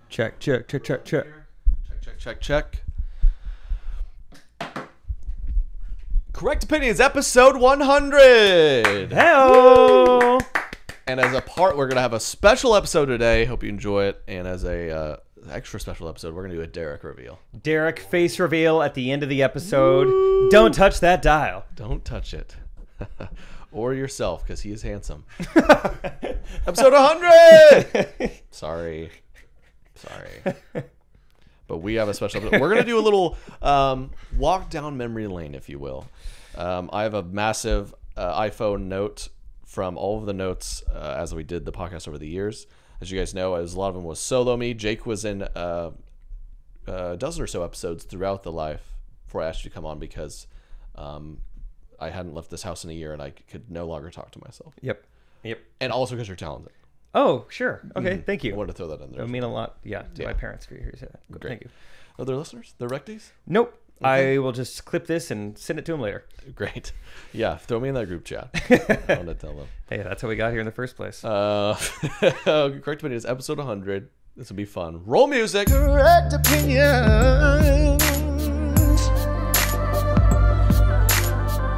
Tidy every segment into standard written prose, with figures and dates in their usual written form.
Check, check, check, check, check. Check. Correct Opinions, episode 100. Hello. And as a part, we're going to have a special episode today. Hope you enjoy it. And as a extra special episode, we're going to do a Derek reveal. Derek face reveal at the end of the episode. Woo. Don't touch that dial. Don't touch it. Or yourself, because he is handsome. Episode 100. Sorry. But we have a special episode. We're going to do a little walk down memory lane, if you will. I have a massive iPhone note from all of the notes as we did the podcast over the years. As you guys know, a lot of them was solo me. Jake was in a dozen or so episodes throughout the life before I asked you to come on because I hadn't left this house in a year and I could no longer talk to myself. Yep. And also because you're talented. Oh, sure. Okay, thank you. I wanted to throw that in there. It would mean a lot, to my parents for you to say that. Great. Thank you. Other listeners? They're recties? Nope. Okay. I will just clip this and send it to them later. Great. Yeah, throw me in that group chat. I want to tell them. Hey, that's how we got here in the first place. Correct Opinion is episode 100. This will be fun. Roll music. Correct Opinions.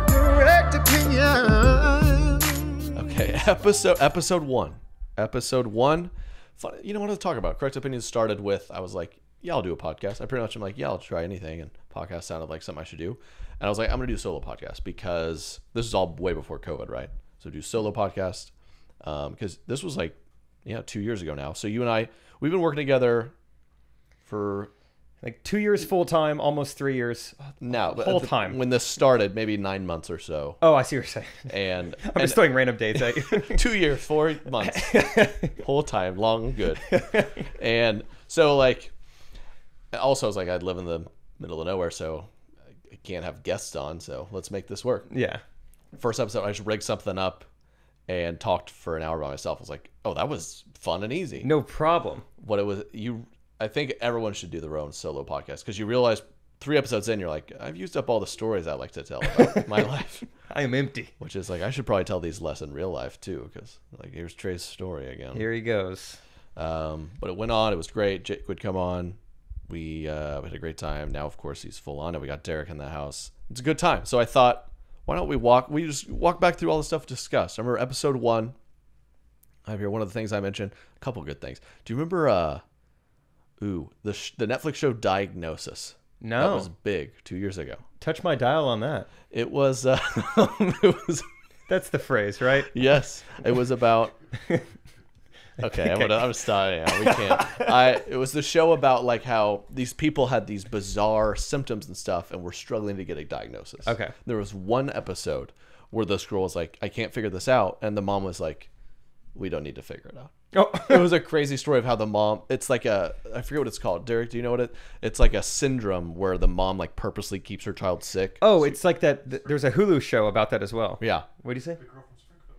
Correct Opinions. Okay, episode 1. Episode 1. Fun, you know what to talk about. Correct Opinions started with, I was like, yeah, I'll do a podcast. I pretty much am like, yeah, I'll try anything. And podcast sounded like something I should do. And I was like, I'm going to do a solo podcast because this is all way before COVID, right? So do solo podcast because this was like, 2 years ago now. So you and I, we've been working together for like 2 years full time, almost 3 years now. Whole time. When this started, maybe 9 months or so. Oh, I see what you're saying. And I'm just throwing random dates at you. 2 years, 4 months, whole time, long, good. And so like, also I was like, I'd live in the middle of nowhere, so I can't have guests on. So let's make this work. Yeah. First episode, I just rigged something up and talked for an hour by myself. I was like, oh, that was fun and easy. No problem. What it was, I think everyone should do their own solo podcast because you realize 3 episodes in, you're like, I've used up all the stories I like to tell about my life. I am empty. Which is like, I should probably tell these less in real life too, because like, here's Trey's story again. Here he goes. But it went on. It was great. Jake would come on. We had a great time. Now, of course, he's full on, and we got Derek in the house. It's a good time. So I thought, why don't we just walk back through all the stuff discussed. I remember episode 1. I have here one of the things I mentioned. A couple good things. Do you remember the Netflix show Diagnosis? No. That was big 2 years ago. Touch my dial on that. It was That's the phrase, right? Yes. It was about Okay, I'm starting. Yeah, we can't. It was the show about like how these people had these bizarre symptoms and stuff, and were struggling to get a diagnosis. Okay. There was one episode where this girl was like, "I can't figure this out," and the mom was like, "We don't need to figure it out." Oh, it was a crazy story of how the mom. It's like I forget what it's called. Derek, do you know what it's like? A syndrome where the mom like purposely keeps her child sick. Oh, it's like that. There's a Hulu show about that as well. Yeah. What do you say? The girl from Springfield.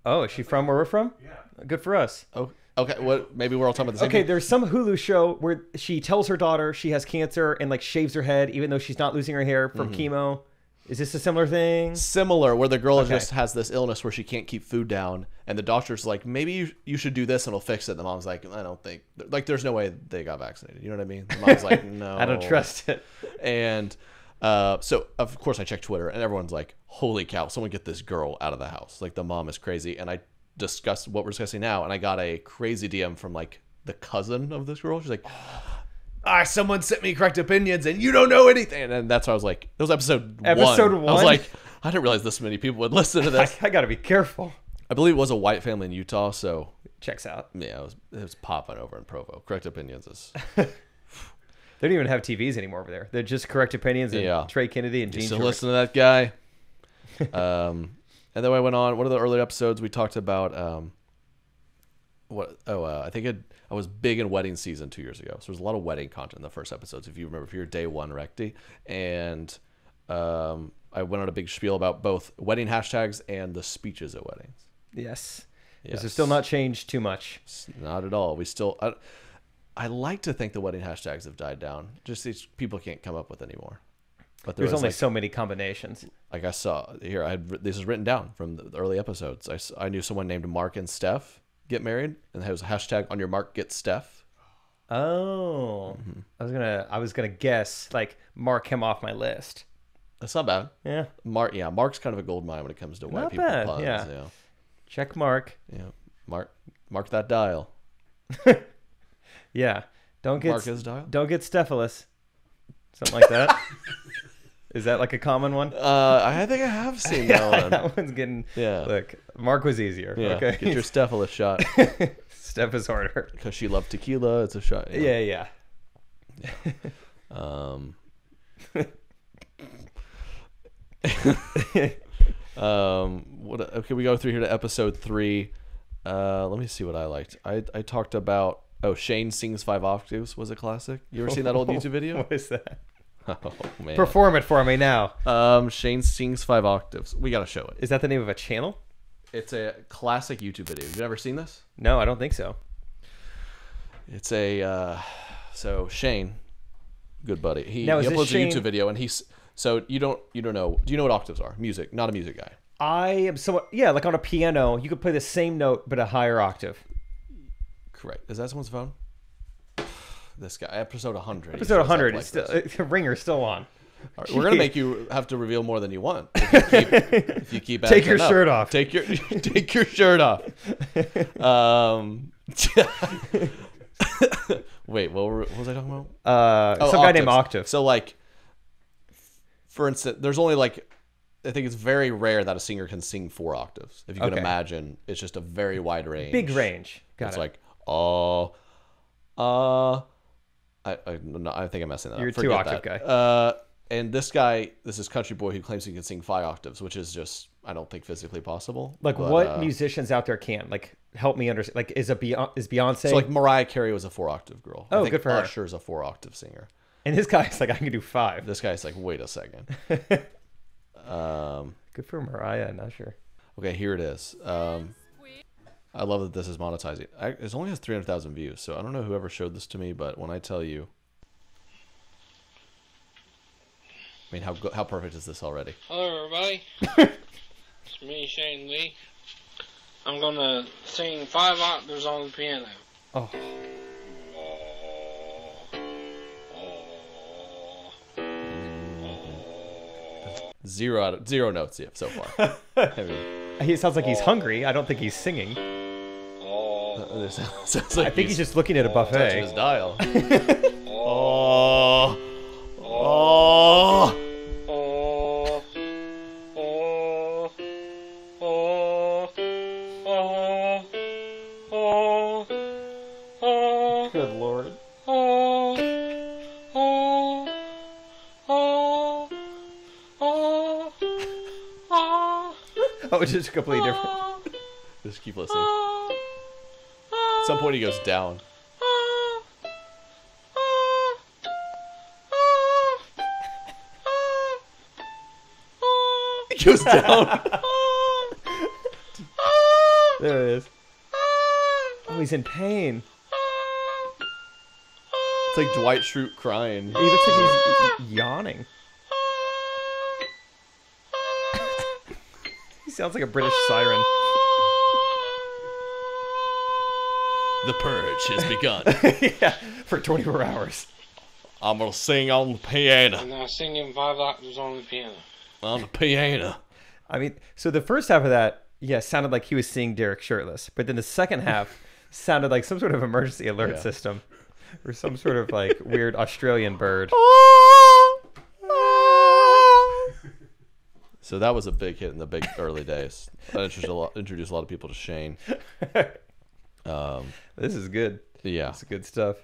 Oh, is she from where we're from? Yeah. Good for us. Oh, okay. What? Maybe we're all talking about the same Okay, thing. there's some Hulu show where she tells her daughter she has cancer and like shaves her head even though she's not losing her hair from chemo. Is this a similar thing? Similar, where the girl just has this illness where she can't keep food down, and the doctor's like, maybe you should do this and it'll fix it. And the mom's like, I don't think, like, there's no way they got vaccinated. You know what I mean? The mom's like, no. I don't trust it. And so, of course, I checked Twitter, and everyone's like, holy cow, someone get this girl out of the house. Like, the mom is crazy. And I discussed what we're discussing now, and I got a crazy DM from, like, the cousin of this girl. She's like, someone sent me Correct Opinions and you don't know anything. And that's why I was like, it was episode 1. I was like, I didn't realize this many people would listen to this. I got to be careful. I believe it was a white family in Utah, so checks out. Yeah, it was popping over in Provo. Correct Opinions is. They don't even have TVs anymore over there. They're just Correct Opinions and Trey Kennedy and Gene. Still listen to that guy. And then I went on. One of the early episodes we talked about I think I was big in wedding season 2 years ago. So there's a lot of wedding content in the first episodes, if you remember, if you're day 1 recti. And I went on a big spiel about both wedding hashtags and the speeches at weddings. Yes. Because they're still not changed too much. Not at all. We still, I like to think the wedding hashtags have died down. Just these people can't come up with anymore. But there's only so many combinations. Like I saw here, this is written down from the early episodes. I knew someone named Mark and Steph get married, and there was a hashtag on your mark get Steph. Oh, I was gonna guess like mark him off my list. That's not bad. Yeah, Mark's kind of a gold mine when it comes to white not people bad. puns. Yeah. Yeah. Check mark. Yeah. Mark that dial. Yeah, don't get Mark his dial. Don't get Stephalus. Something like that. Is that like a common one? I think I have seen that one. That one's getting. Yeah. Look, Mark was easier. Yeah. Okay. Get your Stephalus shot. Steph is harder. Because she loved tequila. It's a shot. You know? Yeah. Okay, we go through here to episode 3. Let me see what I liked. I talked about Shane Sings 5 Octaves was a classic. You ever seen that old YouTube video? What is that? Oh man. Perform it for me now. Shane Sings 5 Octaves. We gotta show it. Is that the name of a channel? It's a classic YouTube video. You've never seen this? No, I don't think so. It's a so Shane, good buddy. He Now, is this uploads Shane- a YouTube video, and he's so you don't know. Do you know what octaves are? Music, not a music guy. I am somewhat like on a piano, you could play the same note but a higher octave. Correct. Is that someone's phone? This guy, episode 100. Episode 100, it's still, the ringer's still on. All right, we're gonna make you have to reveal more than you want. If you keep Take your acting up. shirt off. Take your shirt off. Wait, what was I talking about? Some guy named Octave. So like, for instance, there's only like, I think it's very rare that a singer can sing 4 octaves. If you can imagine, it's just a very wide range. Big range. Got it's it. like I think I'm messing that up. You're a Forget 2-octave that. guy. And this guy, this is Country Boy who claims he can sing 5 octaves, which is just, I don't think physically possible. Like, but, what musicians out there can? Like, help me understand. Like, is Beyonce? So like Mariah Carey was a 4-octave girl. Oh, I think good for her. Usher's a 4-octave singer. And this guy's like, I can do 5. This guy's like, wait a second. Good for Mariah and Usher. Okay, here it is. I love that this is monetizing. It only has 300,000 views, so I don't know whoever showed this to me, but when I tell you, I mean, how perfect is this already? Hello, everybody. It's me, Shane Lee. I'm gonna sing 5 octaves on the piano. Oh. 0 notes yet so far. I mean, He sounds like he's hungry. I don't think he's singing. this sounds like I think he's just looking at a touching buffet. his dial. Oh. Good Lord. Oh, it's just completely different. Just keep listening. At some point he goes down. He goes down. There it is. Oh, he's in pain. It's like Dwight Schrute crying. He looks like he's yawning. He sounds like a British siren. The purge has begun. Yeah, for 24 hours. I'm gonna sing on the piano. I'm now singing 5 octaves on the piano. On the piano. I mean, so the first half of that, yeah, sounded like he was seeing Derek shirtless. But then the second half sounded like some sort of emergency alert system. Or some sort of like weird Australian bird. So that was a big hit in the big early days. That introduced a lot of people to Shane. This is good. Yeah, It's good stuff.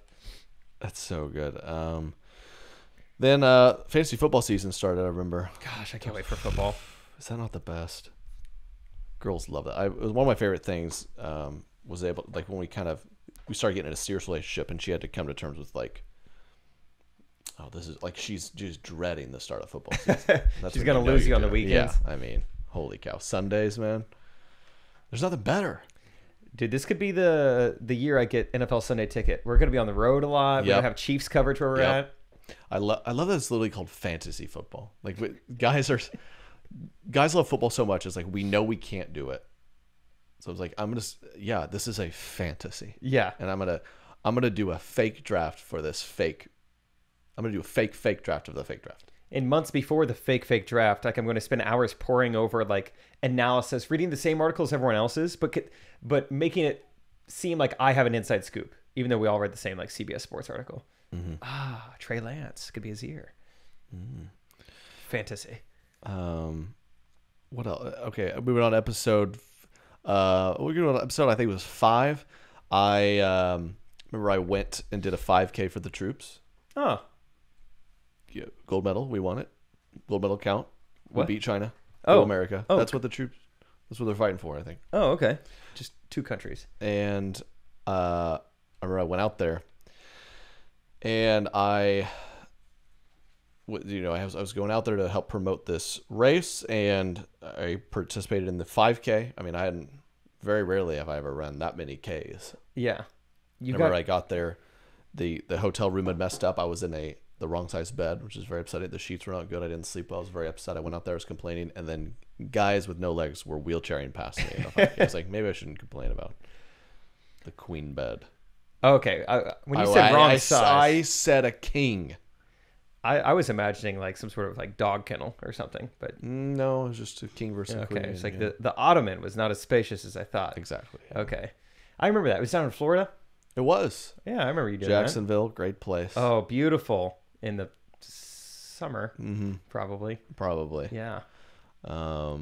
that's so good. Then fantasy football season started. I remember. Gosh, I can't wait for football. Is that not the best? Girls love that. It was one of my favorite things. Was able like when we started getting in a serious relationship, and she had to come to terms with like, oh, this is like she's just dreading the start of football season. She's gonna lose you on the weekends. Yeah, I mean, holy cow, Sundays, man. There's nothing better. Dude, this could be the year I get NFL Sunday ticket. We're gonna be on the road a lot. We're Yep. gonna have Chiefs coverage where we're Yep. at. I love that it's literally called fantasy football. Like guys love football so much. It's like we know we can't do it. So it's like this is a fantasy. Yeah. And I'm gonna do a fake draft for this fake. I'm gonna do a fake draft of the fake draft. In months before the fake draft, like I'm going to spend hours poring over like analysis, reading the same articles everyone else is, but making it seem like I have an inside scoop, even though we all read the same like CBS Sports article. Trey Lance could be his year. Fantasy. What else? Okay, we went on episode. We're going on episode. I think it was 5. I remember I went and did a 5K for the troops. Oh. Yeah, gold medal. We won it. Gold medal count. We What? beat China. Oh. America. Oh. That's what the troops. That's what they're fighting for, I think. Oh, okay. Just 2 countries. And I remember I went out there, and I was going out there to help promote this race, and I participated in the 5K. I mean, very rarely have I ever run that many Ks. Yeah. I got there, the hotel room had messed up. I was in the wrong size bed, which is very upsetting. The sheets were not good. I didn't sleep well. I was very upset. I went out there, I was complaining, and then guys with no legs were wheelchairing past me. I was like, maybe I shouldn't complain about the queen bed. Okay. When you said wrong size, I said a king. I was imagining like some sort of like dog kennel or something, but No, it was just a king versus queen. okay. It's like the ottoman was not as spacious as I thought. Exactly. Okay. I remember that. It was down in Florida. It was. Yeah, I remember you did Jacksonville, great place. that. Oh, beautiful. In the summer, probably. Probably. Yeah. So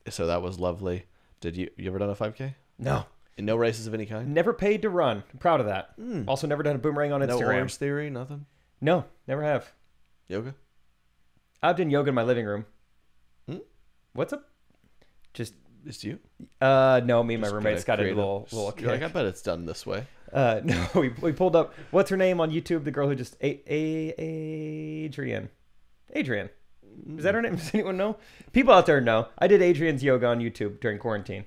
that was lovely. Did you ever done a 5K? No. And no races of any kind? Never paid to run. I'm proud of that. Also never done a boomerang on No Instagram. Orange Theory, nothing? No, never have. Yoga? I've done yoga in my living room. What's up? Just you? No, me and my Just roommates got a little kick. You're like, I bet it's done this way. No, we pulled up. What's her name on YouTube? The girl who just Adrian. Adrian. Is that her name? Does anyone know? People out there know. I did Adrian's yoga on YouTube during quarantine.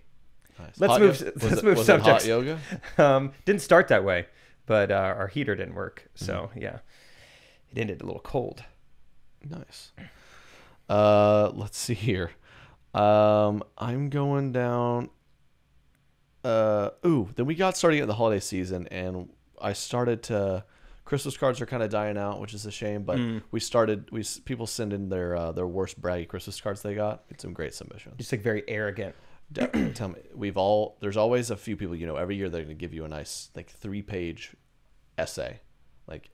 Nice. Let's move was subjects. It hot yoga? Didn't start that way, but our heater didn't work. So yeah, it ended a little cold. Nice. Let's see here. I'm going down. Then we got starting at the holiday season, and I started to. Christmas cards are kind of dying out, which is a shame. But people send in their worst braggy Christmas cards they got. It's some great submissions. Just like very arrogant. Tell me, there's always a few people, every year they're going to give you a nice like 3-page essay. Like,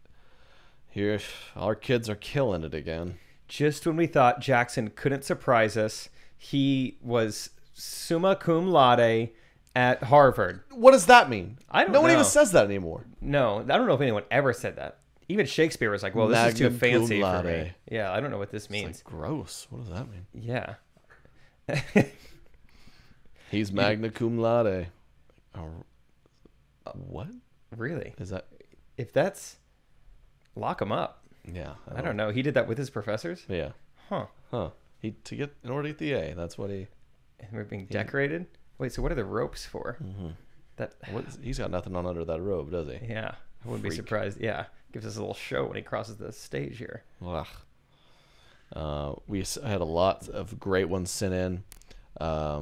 here, our kids are killing it again. Just when we thought Jackson couldn't surprise us, he was summa cum laude at Harvard. What does that mean? I don't know. No one know. even says that anymore. No, I don't know if anyone ever said that. Even Shakespeare was like, well, this is too Magnum fancy cum for me. laude. Yeah, I don't know what this It's means. like, gross. What does that mean? Yeah. He's magna cum laude. What Really? is that? If that's... Lock him up. Yeah, I don't know. He did that with his professors? Yeah, Huh. in order to get the A, that's what he. And we're being decorated? Wait, so what are the ropes for? He's got nothing on under that robe, does he? Yeah. I wouldn't be Freak. surprised. Yeah. Gives us a little show when he crosses the stage here. Ugh. We had a lot of great ones sent in. I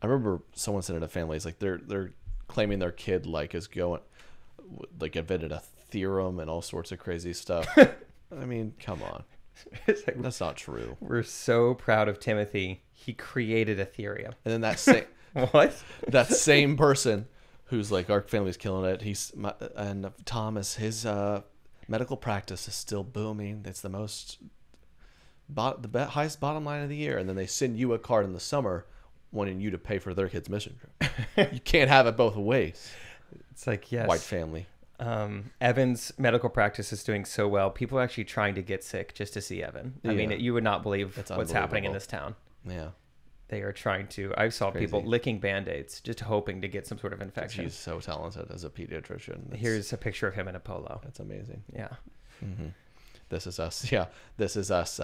remember someone sent in a family. It's like they're claiming their kid is invented a theorem and all sorts of crazy stuff. I mean, come on, It's like, that's not true. we're so proud of Timothy. He created a theorem. And then that same What? that same person who's like, our family's killing it. And Thomas, his medical practice is still booming. It's the most highest bottom line of the year. And then they send you a card in the summer wanting you to pay for their kid's mission trip. You can't have it both ways. It's like, yes. White family. Evan's medical practice is doing so well. People are actually trying to get sick just to see Evan. I mean, you would not believe what's happening in this town. Yeah. They are trying to. I saw Crazy. people licking Band-Aids, just hoping to get some sort of infection. He's so talented as a pediatrician. Here's a picture of him in a polo. That's amazing. Yeah. This is us. Yeah. This is us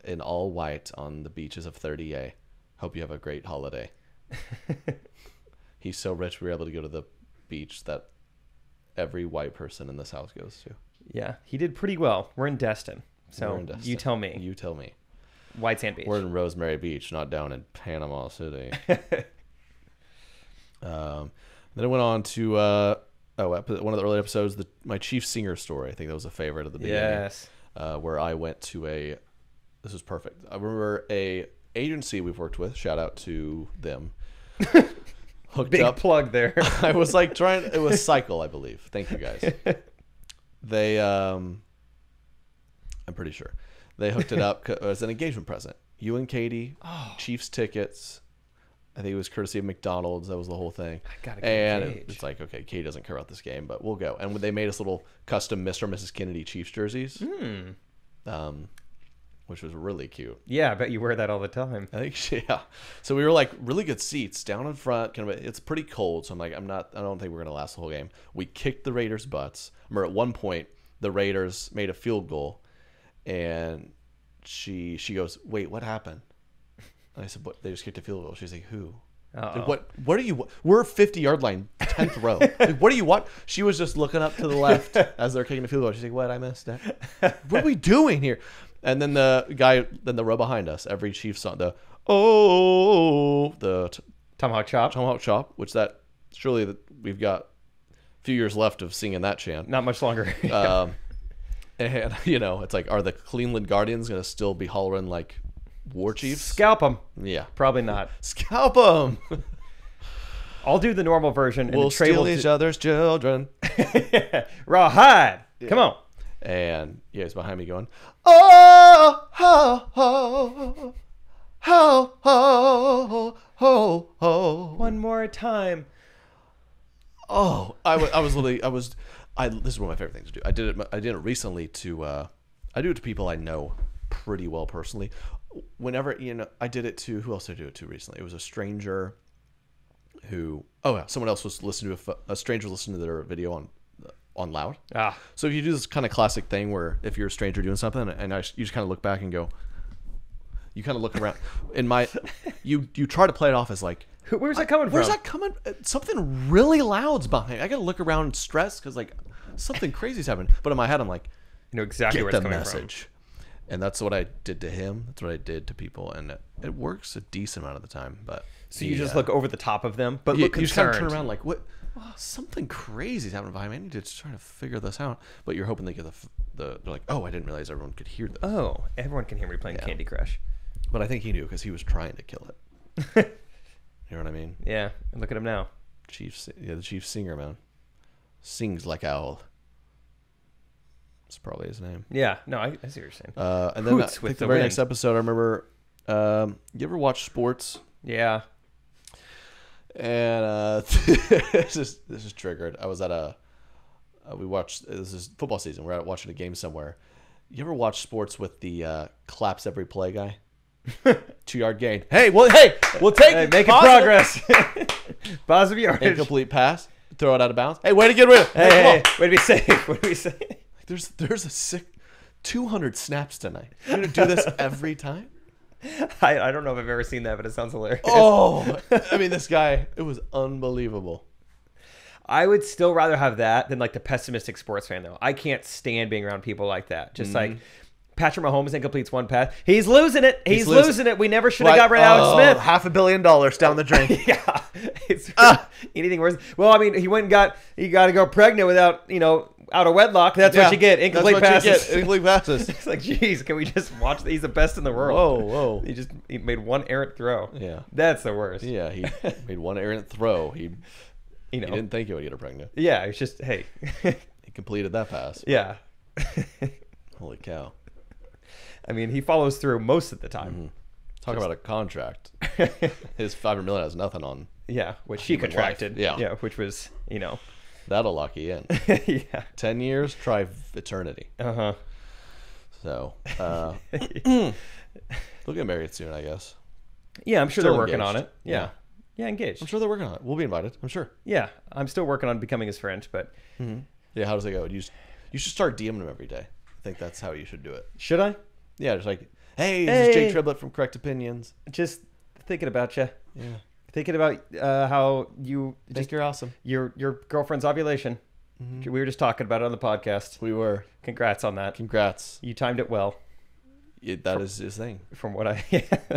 in all white on the beaches of 30A. Hope you have a great holiday. He's so rich we were able to go to the beach that every white person in this house goes to. Yeah. He did pretty well. We're in Destin. So We're in Destin. you tell me. You tell me. White Sand Beach. We're in Rosemary Beach, not down in Panama City. Then I went on to one of the early episodes, my Chief Singer story. I think that was a favorite at the beginning. Yes. Where I went to this was perfect. I remember a agency we've worked with. Shout out to them. Hooked Big up. plug there. I was like it was Cycle, I believe. Thank you guys. They, I'm pretty sure they hooked it up as an engagement present. You and Katie, Chiefs tickets. I think it was courtesy of McDonald's. That was the whole thing. I gotta get and engaged. it's like, okay, Katie doesn't care about this game, but we'll go. And they made us little custom Mr. and Mrs. Kennedy Chiefs jerseys, which was really cute. Yeah, I bet you wear that all the time. I think, yeah. So we were like really good seats down in front. It's pretty cold, so I'm like, I don't think we're gonna last the whole game. We kicked the Raiders' butts. I remember at one point the Raiders made a field goal, and she goes, "Wait, what happened?" And I said, "What? They just kicked a field goal." She's like, "Who?" Like, what are you? We're 50-yard line, 10th row. Like, what do you want? She was just looking up to the left as they're kicking the field goal. She's like, "What? I missed it. What are we doing here?" And then the row behind us, every Chiefs song, the Tomahawk Chop. which surely we've got a few years left of singing that chant. Not much longer. And it's like, are the Cleveland Guardians gonna still be hollering like War Chiefs? Scalp them. Yeah, Probably not. scalp them. I'll do the normal version. And We'll Trey steal will each other's children. Rawhide. Come on. And yeah, he's behind me going, "Oh, ho, ho, ho, ho, ho, ho." One more time. Oh, this is one of my favorite things to do. I did it recently I do it to people I know pretty well personally. Whenever, I did it to, who else did I do it to recently? It was a stranger someone else was listening to a stranger listening to their video on loud. So if you do this kind of classic thing where if you're a stranger doing something and you just kind of look back and go, you kind of look around you try to play it off as like, Where's that coming from? Where's that coming? Something really loud's behind. I got to look around and stress because like something crazy's happening. But in my head, I'm like, You know exactly get where the it's coming message. And that's what I did to him. That's what I did to people, and it works a decent amount of the time. But So you just look over the top of them, but you look just kind concerned. of turn around like, what? Something crazy's happening behind me. I need to try to figure this out. But you're hoping they get they're like, oh, I didn't realize everyone could hear this. Oh, everyone can hear me playing Candy Crush. But I think he knew because he was trying to kill it. You know what I mean? Yeah, and look at him now. The Chief Singer, man. Sings like owl. That's probably his name. Yeah, no, I see what you're saying. And then Hoots I with think the the very wind. next episode, I remember, you ever watch sports? Yeah. And this is triggered. I was at this is football season. We're out watching a game somewhere. You ever watch sports with the claps every play guy? 2-yard gain. Hey, we'll take it. Making progress. Positive yardage. Incomplete pass. Throw it out of bounds. Hey, way to get rid of it. Hey, way to be safe. What do we say? There's a sick 200 snaps tonight. You're going to do this every time? I don't know if I've ever seen that, but it sounds hilarious. Oh, I mean, this guy, it was unbelievable. I would still rather have that than like the pessimistic sports fan, though. I can't stand being around people like that. Just like Patrick Mahomes incompletes one pass. He's losing it. He's losing it. We never should have got rid of Alex Smith. $500 million down the drain. Yeah. It's anything worse. Well, I mean, he got to go pregnant without, out of wedlock. That's what you get. Incomplete passes. Incomplete passes. It's like, geez, can we just watch? He's the best in the world. Whoa. He made one errant throw. Yeah. That's the worst. Yeah, he made one errant throw. He didn't think he would get her pregnant. Yeah, it's just, hey. He completed that pass. Yeah. Holy cow. I mean, he follows through most of the time. Talk about a contract. His $500 million has nothing on. Yeah, which he Human contracted. life. Yeah. Which was, That'll lock you in. Yeah. 10 years, try eternity. Uh-huh. So, they'll get married soon, I guess. Yeah, I'm sure Still they're working engaged. on it. Yeah. Yeah, engaged. I'm sure they're working on it. We'll be invited, I'm sure. Yeah, I'm still working on becoming his friend, but... Yeah, how does it go? You should start DMing him every day. I think that's how you should do it. Should I? Yeah, just like, hey, this is Jake Triblett from Correct Opinions. Just thinking about you. Yeah. Thinking about how you... Think you're awesome. Your girlfriend's ovulation. We were just talking about it on the podcast. We were. Congrats on that. Congrats. You timed it well. That is his thing. From what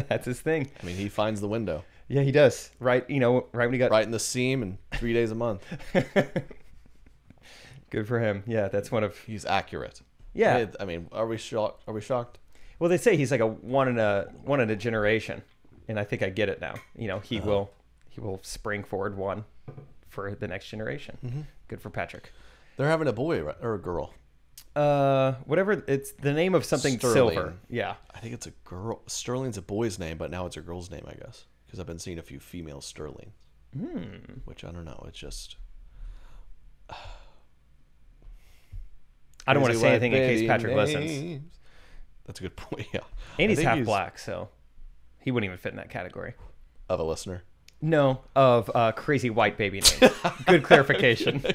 that's his thing. I mean, he finds the window. Yeah, he does. Right, right when he got... Right in the seam in 3 days a month. Good for him. Yeah, that's one of. He's accurate. Yeah. I mean, are we shocked? Are we shocked? Well, they say he's like a one in a generation, and I think I get it now. He will spring forward one for the next generation. Mm-hmm. Good for Patrick. They're having a boy or a girl. Whatever. It's the name of something Sterling. Silver. Yeah. I think it's a girl. Sterling's a boy's name, but now it's a girl's name, I guess, because I've been seeing a few female Sterling. Which I don't know. It's just. I don't want to say anything in case Patrick listens. That's a good point. Yeah. And he's half black, so he wouldn't even fit in that category. Of a listener. No, of crazy white baby name. Good clarification.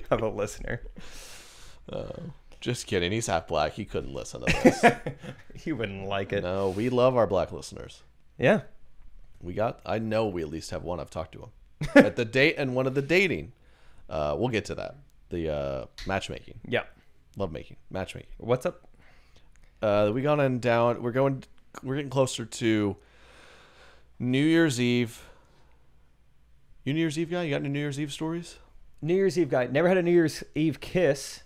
Of a listener. Just kidding. He's half black. He couldn't listen to this. He wouldn't like it. No, we love our black listeners. Yeah. I know we at least have one. I've talked to him at the date and one of the dating. We'll get to that. The matchmaking. Yeah. Lovemaking. Matchmaking. What's up? We got on down. We're getting closer to New Year's Eve. You New Year's Eve guy? You got any New Year's Eve stories? New Year's Eve guy. Never had a New Year's Eve kiss.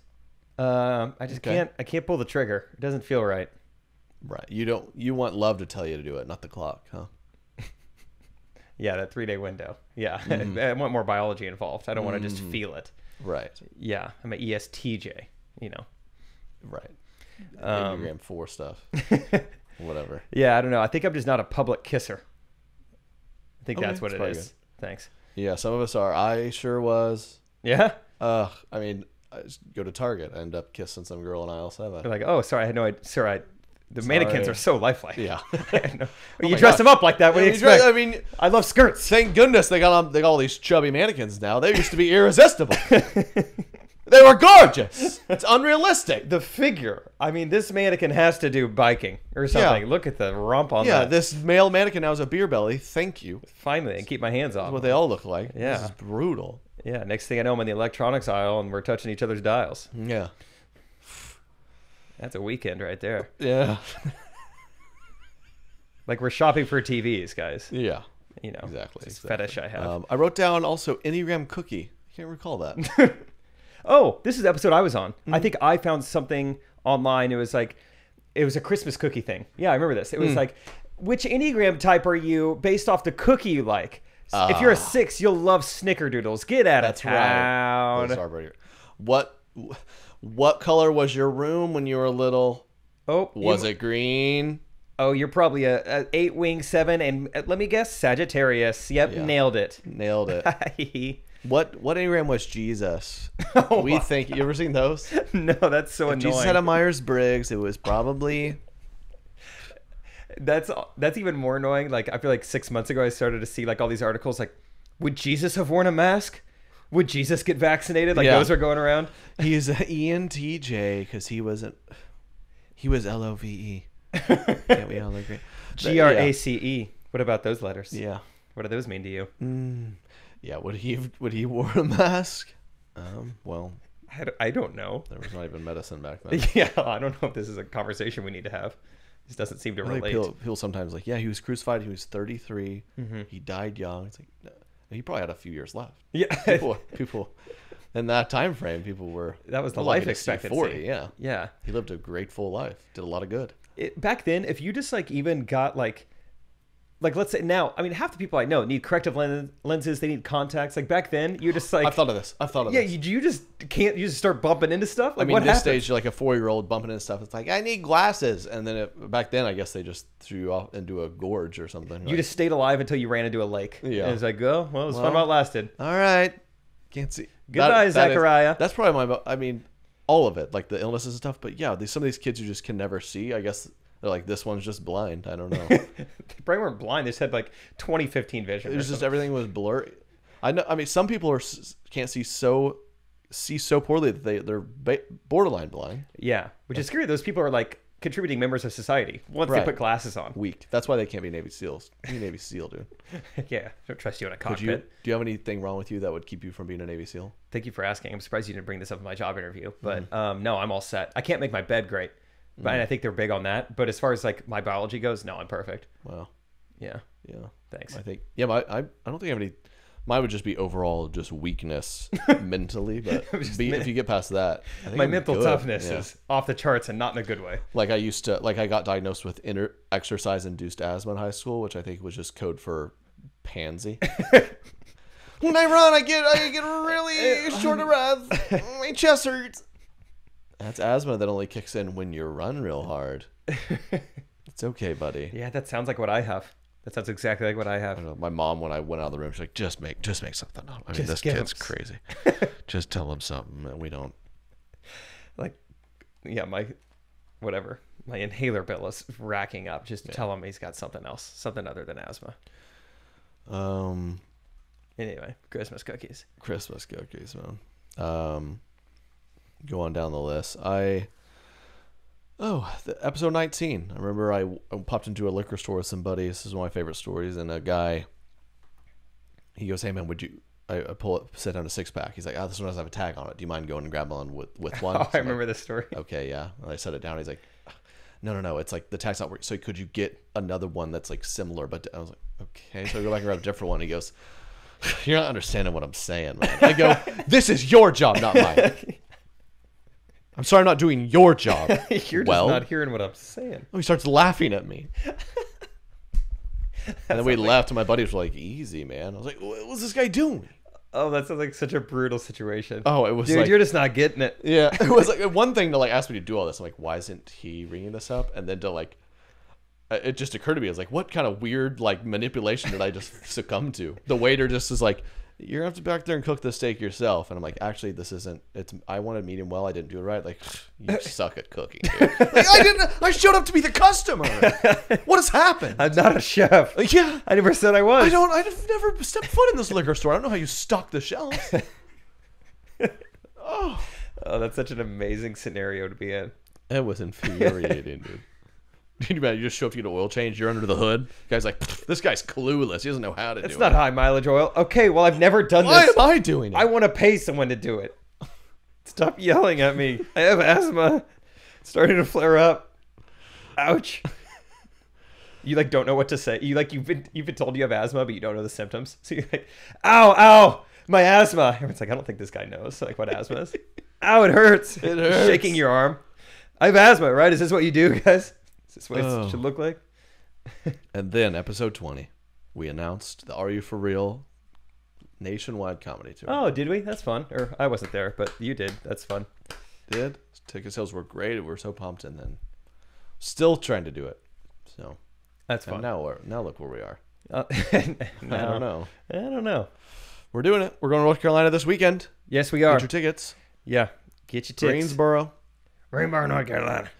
I just can't. I can't pull the trigger. It doesn't feel right. Right. You want love to tell you to do it, not the clock, huh? Yeah, that 3-day window. Yeah. I want more biology involved. I don't want to just feel it. Right. Yeah. I'm an ESTJ, Right. Enneagram 4 stuff. Whatever. Yeah, I don't know. I think I'm just not a public kisser. I think that's what it is. Good. Thanks. Yeah, some of us are. I sure was. Yeah? I mean, I just go to Target. I end up kissing some girl in aisle 7. They're like, oh, sorry, I had no idea. Sorry, the mannequins are so lifelike. Yeah. You dress them up like that. What do you expect? I love skirts. Thank goodness they got all these chubby mannequins now. They used to be irresistible. They were gorgeous. It's unrealistic. The figure. I mean, this mannequin has to do biking or something. Yeah. Look at the rump on that. Yeah, this male mannequin now has a beer belly. Thank you. Finally, and keep my hands off. That's what they all look like. Yeah. This is brutal. Yeah, next thing I know, I'm in the electronics aisle and we're touching each other's dials. Yeah. That's a weekend right there. Yeah. Like we're shopping for TVs, guys. Yeah. Exactly. It's a fetish I have. I wrote down also Enneagram cookie. I can't recall that. Oh, this is the episode I was on. I think I found something online. It was a Christmas cookie thing. Yeah, I remember this. It was like, which Enneagram type are you based off the cookie you like? If you're a 6, you'll love snickerdoodles. Get out of town. Right. What color was your room when you were little? Oh, was it green? Oh, you're probably a 8-wing 7, and let me guess, Sagittarius. Yep, yeah. Nailed it. What Enneagram was Jesus? We think. You ever seen those? No, that's so annoying. Jesus had a Myers-Briggs. It was probably. That's even more annoying. Like I feel like 6 months ago I started to see like all these articles like, would Jesus have worn a mask? Would Jesus get vaccinated? Like those are going around. He's an ENTJ because he was LOVE. Can't we all agree? GRACE. What about those letters? Yeah. What do those mean to you? Yeah. Would he wear a mask? Well, I don't know. There was not even medicine back then. Yeah. I don't know if this is a conversation we need to have. This doesn't seem to relate. People sometimes like, yeah, he was crucified. He was 33. He died young. It's like, no. He probably had a few years left. Yeah. People in that time frame, people were. That was the life expectancy. 40. Yeah. Yeah. He lived a great full life. Did a lot of good. Back then, if you just like even got like let's say now, I mean, half the people I know need corrective lenses. They need contacts. Like back then, you're just like. I've thought of this. Yeah, you just can't. You just start bumping into stuff. Like, I mean, this stage, you're like a 4-year-old bumping into stuff. It's like, I need glasses, and then back then, I guess they just threw you off into a gorge or something. You just stayed alive until you ran into a lake. Yeah, and it's like, well, it was fun while it lasted. All right, can't see. Goodbye, Zachariah. That's probably I mean, all of it, like the illnesses and stuff. But yeah, some of these kids you just can never see. I guess. They're like, this one's just blind. I don't know. They probably weren't blind. They just had like 20/15 vision. It was just everything was blurry. I know. I mean, some people can't see so poorly that they're borderline blind. Yeah, which is scary. Those people are like contributing members of society once they put glasses on. Weak. That's why they can't be Navy SEALs. Be a Navy SEAL, dude. Yeah, don't trust you in a cockpit. Do you have anything wrong with you that would keep you from being a Navy SEAL? Thank you for asking. I'm surprised you didn't bring this up in my job interview, but no, I'm all set. I can't make my bed great. But I think they're big on that. But as far as like my biology goes, no, I'm perfect. Wow. Yeah. Yeah. Thanks. I think. Yeah, but I don't think I have any Mine would just be overall just weakness mentally, but if you get past that, I think My I'm mental good. toughness Yeah. is off the charts and not in a good way. Like I got diagnosed with exercise-induced asthma in high school, which I think was just code for pansy. When I run, I get really short of breath. My chest hurts. That's asthma that only kicks in when you run real hard. It's okay, buddy. Yeah, that sounds like what I have. That sounds exactly like what I I have. don't know, my mom, when I went out of the room, she's like, just make something up. I mean, Just this give kid's him crazy. Just tell him something that we don't. Like, yeah, my inhaler bill is racking up. Just tell him he's got something else, something other than asthma. Anyway, Christmas cookies. Christmas cookies, man. Go on down the list. Episode 19. I remember I popped into a liquor store with some buddies. This is one of my favorite stories. And a guy, he goes, "Hey man, I set down a 6-pack. He's like, this one doesn't have a tag on it. Do you mind going and grabbing one with one?" Oh, I remember this story. Okay, yeah. And I set it down. He's like, no. It's like the tag's not working. So could you get another one that's like similar? But I was like, okay. So I go back and grab a different one. He goes, "You're not understanding what I'm saying, man." I go, "This is your job, not mine. I'm sorry I'm not doing your job." You're just not hearing what I'm saying. He starts laughing at me. And then we left, and my buddies were like, "Easy, man." I was like, "What was this guy doing?" Oh, that sounds like such a brutal situation. Oh, it was dude, like, you're just not getting it. yeah. It was like one thing to like ask me to do all this. I'm like, why isn't he ringing this up? And then to like, it just occurred to me, I was like, what kind of weird like manipulation did I just succumb to? The waiter just is like, "You're gonna have to back there and cook the steak yourself." And I'm like, actually, this isn't. I wanted medium well. I didn't do it right. Like, you suck at cooking. Dude. Like, I didn't. I showed up to be the customer. What has happened? I'm not a chef. Yeah, I never said I was. I've never stepped foot in this liquor store. I don't know how you stock the shelves. Oh, that's such an amazing scenario to be in. It was infuriating, dude. You just show up to get an oil change. You're under the hood. Guy's like, "This guy's clueless. He doesn't know how to do it." It's not high mileage oil. Okay, well, I've never done Why this. am I doing it? I want to pay someone to do it. Stop yelling at me. I have asthma. It's starting to flare up. Ouch. You like don't know what to say. You've been told you have asthma, but you don't know the symptoms. So you're like, ow, my asthma. Everyone's like, I don't think this guy knows like what asthma is. Ow, it hurts. It hurts. Shaking your arm. I have asthma, right? Is this what you do, guys? Is this what it should look like? And then episode 20, we announced the Are You For Real nationwide comedy tour. Oh, did we? That's fun. Or I wasn't there, but you did. That's fun. Did. Ticket sales were great. We were so pumped, and then still trying to do it. So That's fun. and now look where we are. I don't know. I don't know. We're doing it. We're going to North Carolina this weekend. Yes, we are. Get your tickets. Yeah. Get your tickets. Greensboro. Greensboro, North Carolina.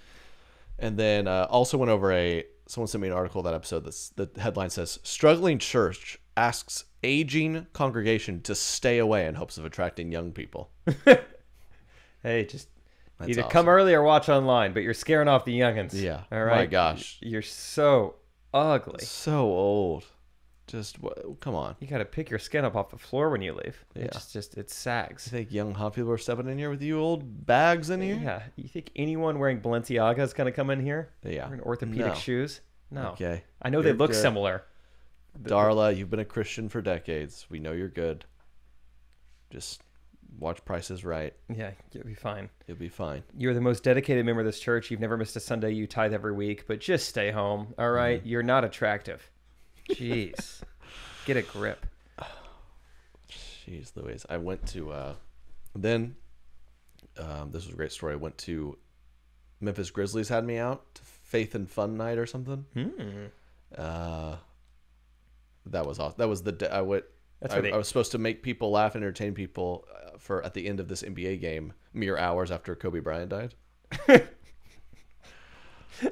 And then also went over someone sent me an article that episode. The headline says, "Struggling church asks aging congregation to stay away in hopes of attracting young people." Hey, just That's either awesome. come early or watch online, but you're scaring off the youngins. Yeah. All right. My gosh. You're so ugly. So old. Just come on. You got to pick your skin up off the floor when you leave. Yeah. It it sags. You think young hot people are stepping in here with you old bags in here? Yeah. You think anyone wearing Balenciaga is going to come in here? Yeah. Wearing orthopedic No. shoes? No. Okay. I know they You're look good. similar. Darla, you've been a Christian for decades. We know you're good. Just watch Price is Right. Yeah, you'll be fine. You'll be fine. You're the most dedicated member of this church. You've never missed a Sunday. You tithe every week, but just stay home. All right? You're not attractive. Jeez. Get a grip. Jeez Louise. I went to then this was a great story. I went to Memphis Grizzlies had me out to Faith and Fun Night or something. That was awesome. That was the day I went. I was supposed to make people laugh and entertain people for at the end of this NBA game, mere hours after Kobe Bryant died.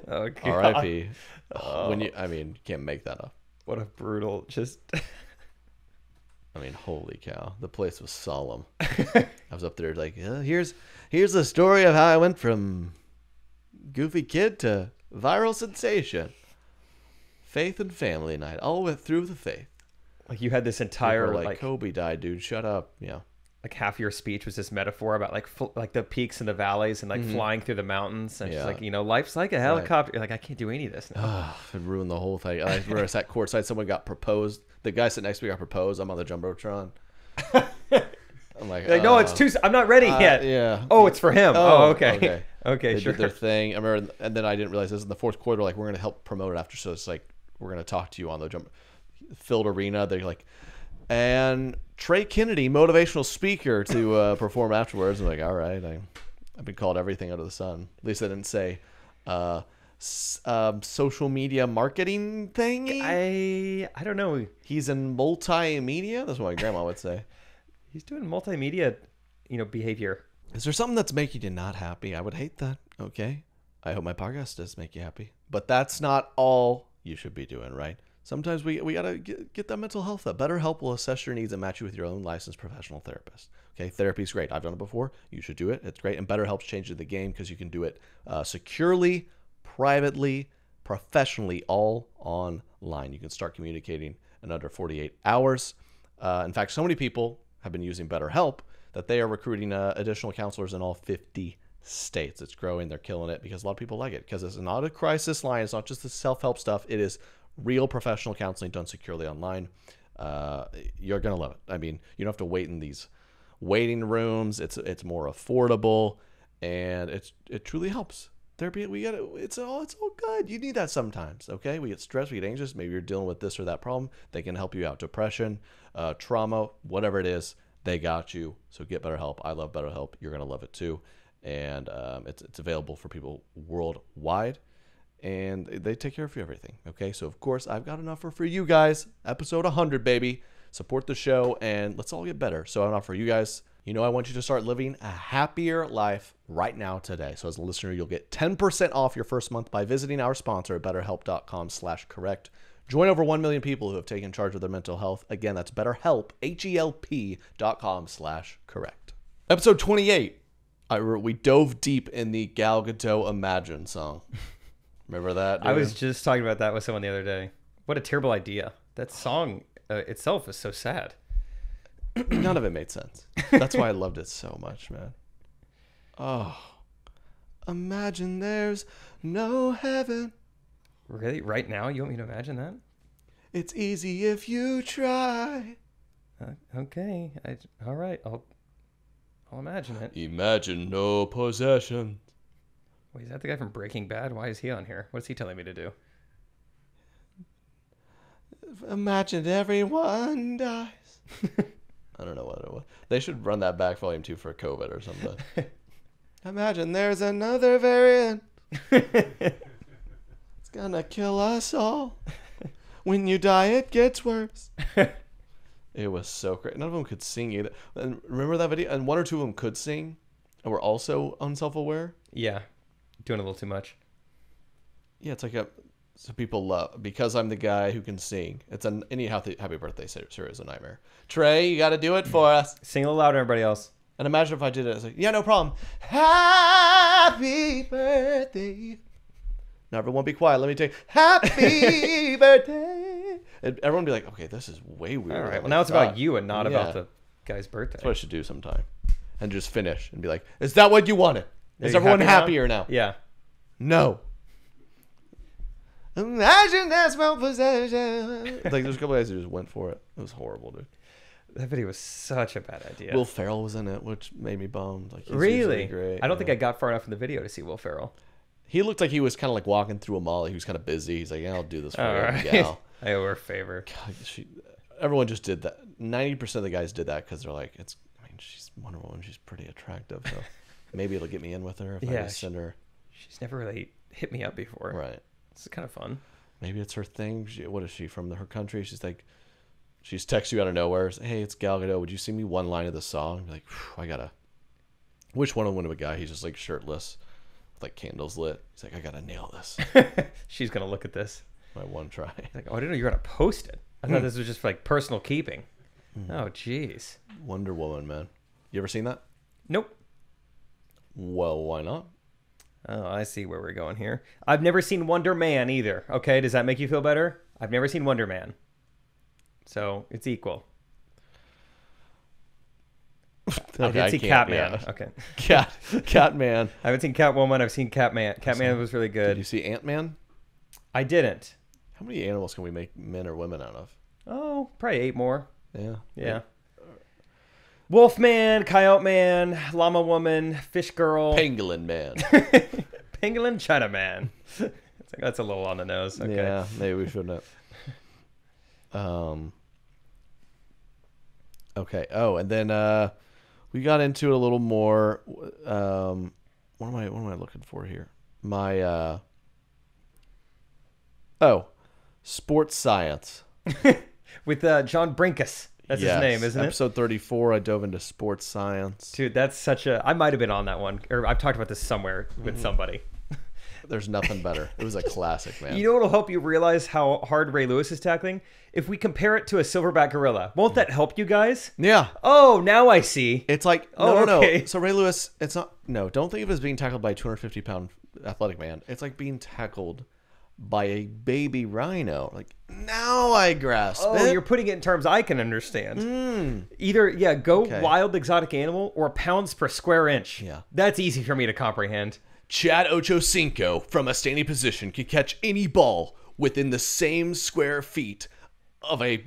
Oh, God. R.I.P. You can't make that up. What a brutal, I mean, holy cow. The place was solemn. I was up there like, here's the story of how I went from goofy kid to viral sensation. Faith and family night. All went through the faith. like you had this People entire, were like, Kobe died, dude. Shut up. Yeah. like half your speech was this metaphor about like the peaks and the valleys and like flying through the mountains. And she's like, life's like a helicopter. You're like, I can't do any of this now. It ruined the whole thing. I remember I sat courtside. Someone got proposed. The guy sitting next to me got proposed. I'm on the jumbotron. I'm like, no, it's too. I'm not ready yet. Yeah. Oh, it's for him. Oh, okay. Okay. Okay, They sure. did their thing. I remember, and then I didn't realize this in the fourth quarter. Like, we're gonna help promote it after. So it's like we're gonna talk to you on the filled arena. They're like, and Trey Kennedy, motivational speaker, to perform afterwards. I'm like, all right. I've been called everything under the sun. At least I didn't say social media marketing thingy. I don't know. He's in multimedia. That's what my grandma would say. He's doing multimedia, behavior. Is there something that's making you not happy? I would hate that. Okay. I hope my podcast does make you happy. But that's not all you should be doing, right? Sometimes we got to get that mental health up. BetterHelp will assess your needs and match you with your own licensed professional therapist. Okay, therapy's great. I've done it before. You should do it. It's great. And BetterHelp's changing the game because you can do it securely, privately, professionally, all online. You can start communicating in under 48 hours. In fact, so many people have been using BetterHelp that they are recruiting additional counselors in all 50 states. It's growing. They're killing it because a lot of people like it because it's not a crisis line. It's not just the self-help stuff. It is real professional counseling done securely online. You're going to love it. I mean, you don't have to wait in these waiting rooms. It's more affordable, and it truly helps. Therapy, it's all good. You need that sometimes, okay? We get stressed, we get anxious. Maybe you're dealing with this or that problem. They can help you out. Depression, trauma, whatever it is, they got you. So get BetterHelp. I love BetterHelp. You're going to love it too. And it's available for people worldwide. And they take care of everything, okay? So, of course, I've got an offer for you guys. Episode 100, baby. Support the show, and let's all get better. So I have an offer for you guys. I want you to start living a happier life right now today. So as a listener, you'll get 10% off your first month by visiting our sponsor at betterhelp.com/correct. Join over 1 million people who have taken charge of their mental health. Again, that's BetterHelp, HELP.com/correct. Episode 28. We dove deep in the Gal Gadot Imagine song. Remember that, dude? I was just talking about that with someone the other day. What a terrible idea. That song itself is so sad. None of it made sense. That's why I loved it so much, man. Oh, imagine there's no heaven. Really? Right now? You want me to imagine that? It's easy if you try. Okay. All right. I'll imagine it. Imagine no possession. Wait, is that the guy from Breaking Bad? Why is he on here? What's he telling me to do? Imagine everyone dies. I don't know what it was. They should run that back volume 2 for COVID or something. Imagine there's another variant. It's gonna kill us all. When you die, it gets worse. It was so great. None of them could sing either. And remember that video? And one or two of them could sing and were also unself-aware. Yeah. Doing a little too much. Yeah, it's like so people love, because I'm the guy who can sing. It's any happy birthday sure is a nightmare. Trey, you got to do it for us. Sing a little louder, everybody else. And imagine if I did it. It's like, yeah, no problem. Happy birthday. Now everyone be quiet. Let me take happy birthday. And everyone be like, okay, this is way weird. All right. Well, now it's about you and not about the guy's birthday. That's what I should do sometime. And just finish and be like, is that what you wanted? Is everyone happier now? Yeah. No. Imagine that's my possession. Like, there's a couple guys who just went for it. It was horrible, dude. That video was such a bad idea. Will Ferrell was in it, which made me bummed. Like, he's really great. I don't think I got far enough in the video to see Will Ferrell. He looked like he was kind of like walking through a mall. He was kind of busy. He's like, yeah, I'll do this for you, right. gal. I owe her a favor. God, everyone just did that. 90% of the guys did that because they're like, she's Wonder Woman. She's pretty attractive, so maybe it'll get me in with her if I just send her. She's never really hit me up before. Right. It's kind of fun. Maybe it's her thing. What is she from her country? She's like, she's texts you out of nowhere. Hey, it's Gal Gadot. Would you sing me one line of the song? You're like, I gotta. Which one of a guy? He's just like shirtless, with like candles lit. He's like, I gotta nail this. She's gonna look at this. My one try. Like, oh, I didn't know you were gonna post it. I thought this was just for like personal keeping. Oh, jeez. Wonder Woman, man. You ever seen that? Nope. Well, why not? Oh, I see where we're going here. I've never seen Wonder Man either. Okay, does that make you feel better? I've never seen Wonder Man. So, it's equal. I did see Catman. Yeah. Okay. Catman. I haven't seen Catwoman. I've seen Catman. Catman was really good. Did you see Ant-Man? I didn't. How many animals can we make men or women out of? Oh, probably 8 more. Yeah. Wolfman, Coyote Man, Llama Woman, Fish Girl. Pangolin Man. Pangolin Chinaman. That's a little on the nose. Okay. Yeah, maybe we shouldn't have. Okay. Oh, and then we got into it a little more. What am I looking for here? My sports science with John Brinkus. That's his name, isn't it? Episode 34, I dove into sports science. Dude, that's such a... I might have been on that one. Or I've talked about this somewhere with somebody. There's nothing better. It was a classic, man. You know what'll help you realize how hard Ray Lewis is tackling? If we compare it to a silverback gorilla. Won't that help you guys? Yeah. Oh, now I see. It's like, no. So Ray Lewis, it's not... No, don't think of it as being tackled by a 250-pound athletic man. It's like being tackled by a baby rhino. Like, now I grasp it. Oh, you're putting it in terms I can understand. Either, wild exotic animal or pounds per square inch. Yeah. That's easy for me to comprehend. Chad Ochocinco, from a standing position, can catch any ball within the same square feet of a...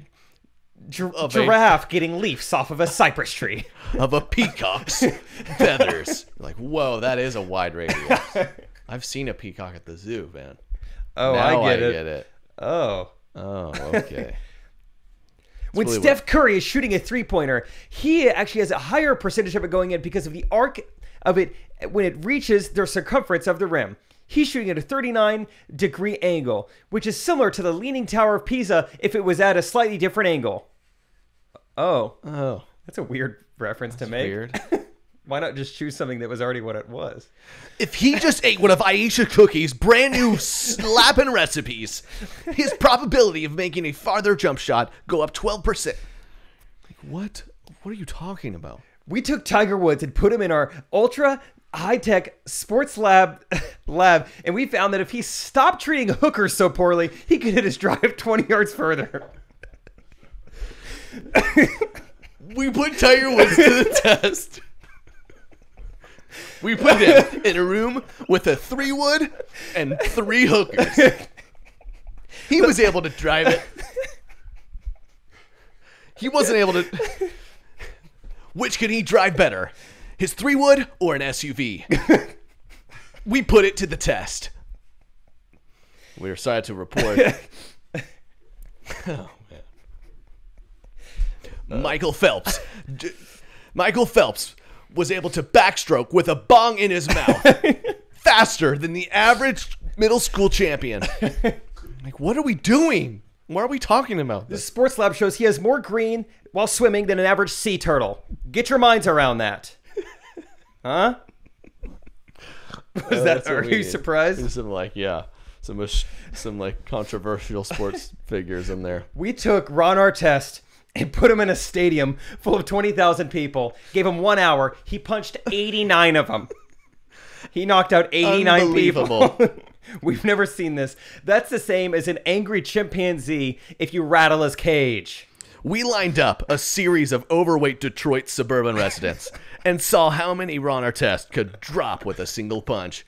giraffe getting leaves off of a cypress tree. Of a peacock's feathers. Like, whoa, that is a wide radius. I've seen a peacock at the zoo, man. Oh, now I get it. Oh, okay. When really Steph Curry is shooting a three-pointer, he actually has a higher percentage of it going in because of the arc of it when it reaches the circumference of the rim. He's shooting at a 39-degree angle, which is similar to the Leaning Tower of Pisa if it was at a slightly different angle. Oh. That's a weird reference to make. Weird. Why not just choose something that was already what it was? If he just ate one of Aisha Cookie's brand new slapping recipes, his probability of making a farther jump shot go up 12%. Like, what? What are you talking about? We took Tiger Woods and put him in our ultra high-tech sports lab, and we found that if he stopped treating hookers so poorly, he could hit his drive 20 yards further. We put Tiger Woods to the test. We put him in a room with a 3-wood and 3 hookers. He was able to drive it. He wasn't able to... Which could he drive better? His 3-wood or an SUV? We put it to the test. We are sorry to report. Oh, man. Michael Phelps was able to backstroke with a bong in his mouth faster than the average middle school champion. Like, what are we doing? Why are we talking about This this? sports lab shows he has more green while swimming than an average sea turtle. Get your minds around that. Huh? Are you surprised? There's some controversial sports figures in there. We took Ron Artest and put him in a stadium full of 20,000 people. Gave him 1 hour. He punched 89 of them. He knocked out 89 people. We've never seen this. That's the same as an angry chimpanzee if you rattle his cage. We lined up a series of overweight Detroit suburban residents and saw how many Ron Artest could drop with a single punch.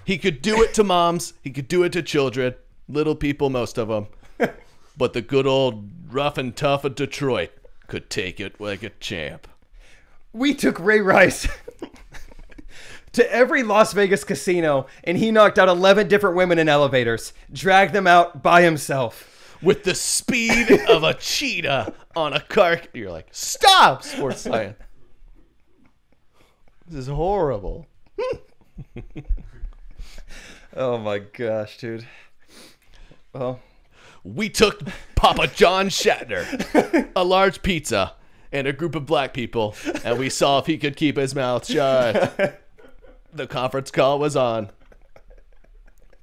He could do it to moms. He could do it to children. Little people, most of them. But the good old rough and tough of Detroit could take it like a champ. We took Ray Rice to every Las Vegas casino, and he knocked out 11 different women in elevators, dragged them out by himself. With the speed of a cheetah on a car. You're like, stop, sports science. This is horrible. Oh my gosh, dude. Well, we took Papa John Shatner, a large pizza, and a group of black people, and we saw if he could keep his mouth shut. The conference call was on.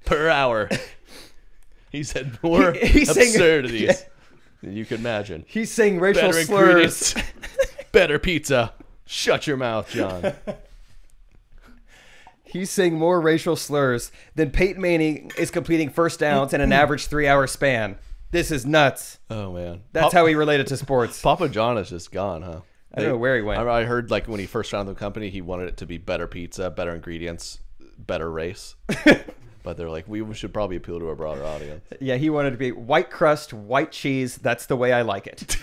Per hour. He said more absurdities than you could imagine. He's saying racial Better slurs. Better pizza. Shut your mouth, John. He's saying more racial slurs than Peyton Manning is completing first downs in an average 3-hour span. This is nuts. Oh, man. That's how he related to sports. Papa John is just gone, huh? I don't know where he went. I heard like when he first founded the company, he wanted it to be better pizza, better ingredients, better race. But they're like, we should probably appeal to a broader audience. Yeah, he wanted to be white crust, white cheese. That's the way I like it.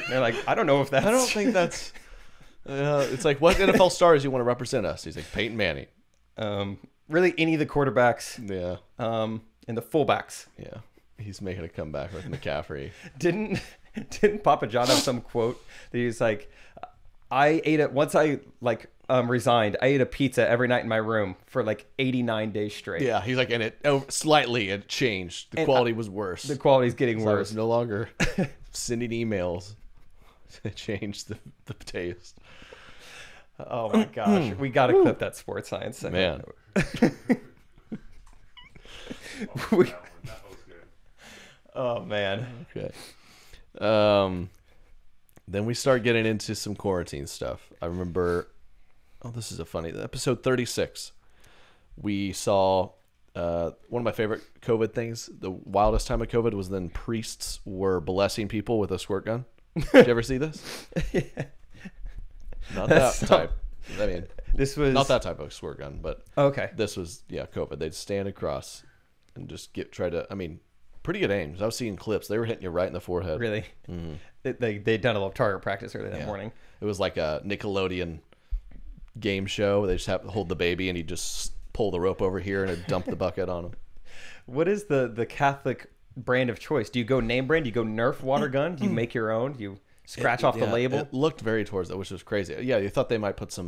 They're like, I don't know if that's... I don't think that's... it's like, what NFL stars you want to represent us? He's like, Peyton Manning. Really, any of the quarterbacks. Yeah. And the fullbacks. Yeah. He's making a comeback with McCaffrey. Didn't Papa John have some quote that he's like, I ate it once I resigned. I ate a pizza every night in my room for like 89 days straight. Yeah, he's like, and it changed. The quality was worse. The quality's getting worse. I was no longer sending emails. It changed the taste. Oh my gosh, we got to clip that sports science segment. Man. Oh man. Okay. Then we start getting into some quarantine stuff. I remember, this is a funny, episode 36. We saw one of my favorite COVID things. The wildest time of COVID was when priests were blessing people with a squirt gun. Did you ever see this? Yeah. Not that type. I mean, this was not that type of squirt gun, but okay. This was COVID. They'd stand across and just pretty good aims. I was seeing clips. They were hitting you right in the forehead. Really? Mm-hmm. They'd done a little target practice early that morning. It was like a Nickelodeon game show. They just have to hold the baby and he'd just pull the rope over here and it'd dump the bucket on him. What is the Catholic brand of choice? Do you go name brand? Do you go Nerf water gun? Do you make your own? Do you scratch off the label? It looked very towards that, which was crazy. Yeah, you thought they might put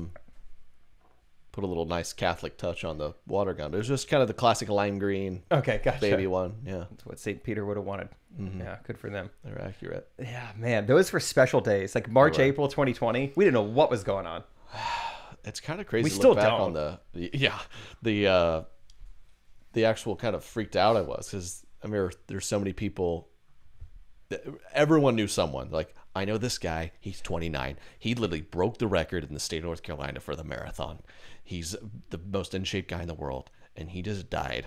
a little nice Catholic touch on the water gun. It was just kind of the classic lime green gotcha. baby one. Yeah. That's what St. Peter would have wanted. Mm-hmm. Yeah, good for them. They're accurate. Yeah, man. Those were special days. Like March, April 2020. We didn't know what was going on. It's kind of crazy we to still look back don't. on the actual kind of freaked out I was, because I mean, there's so many people. Everyone knew someone. Like, I know this guy. He's 29. He literally broke the record in the state of North Carolina for the marathon. He's the most in shape guy in the world, and he just died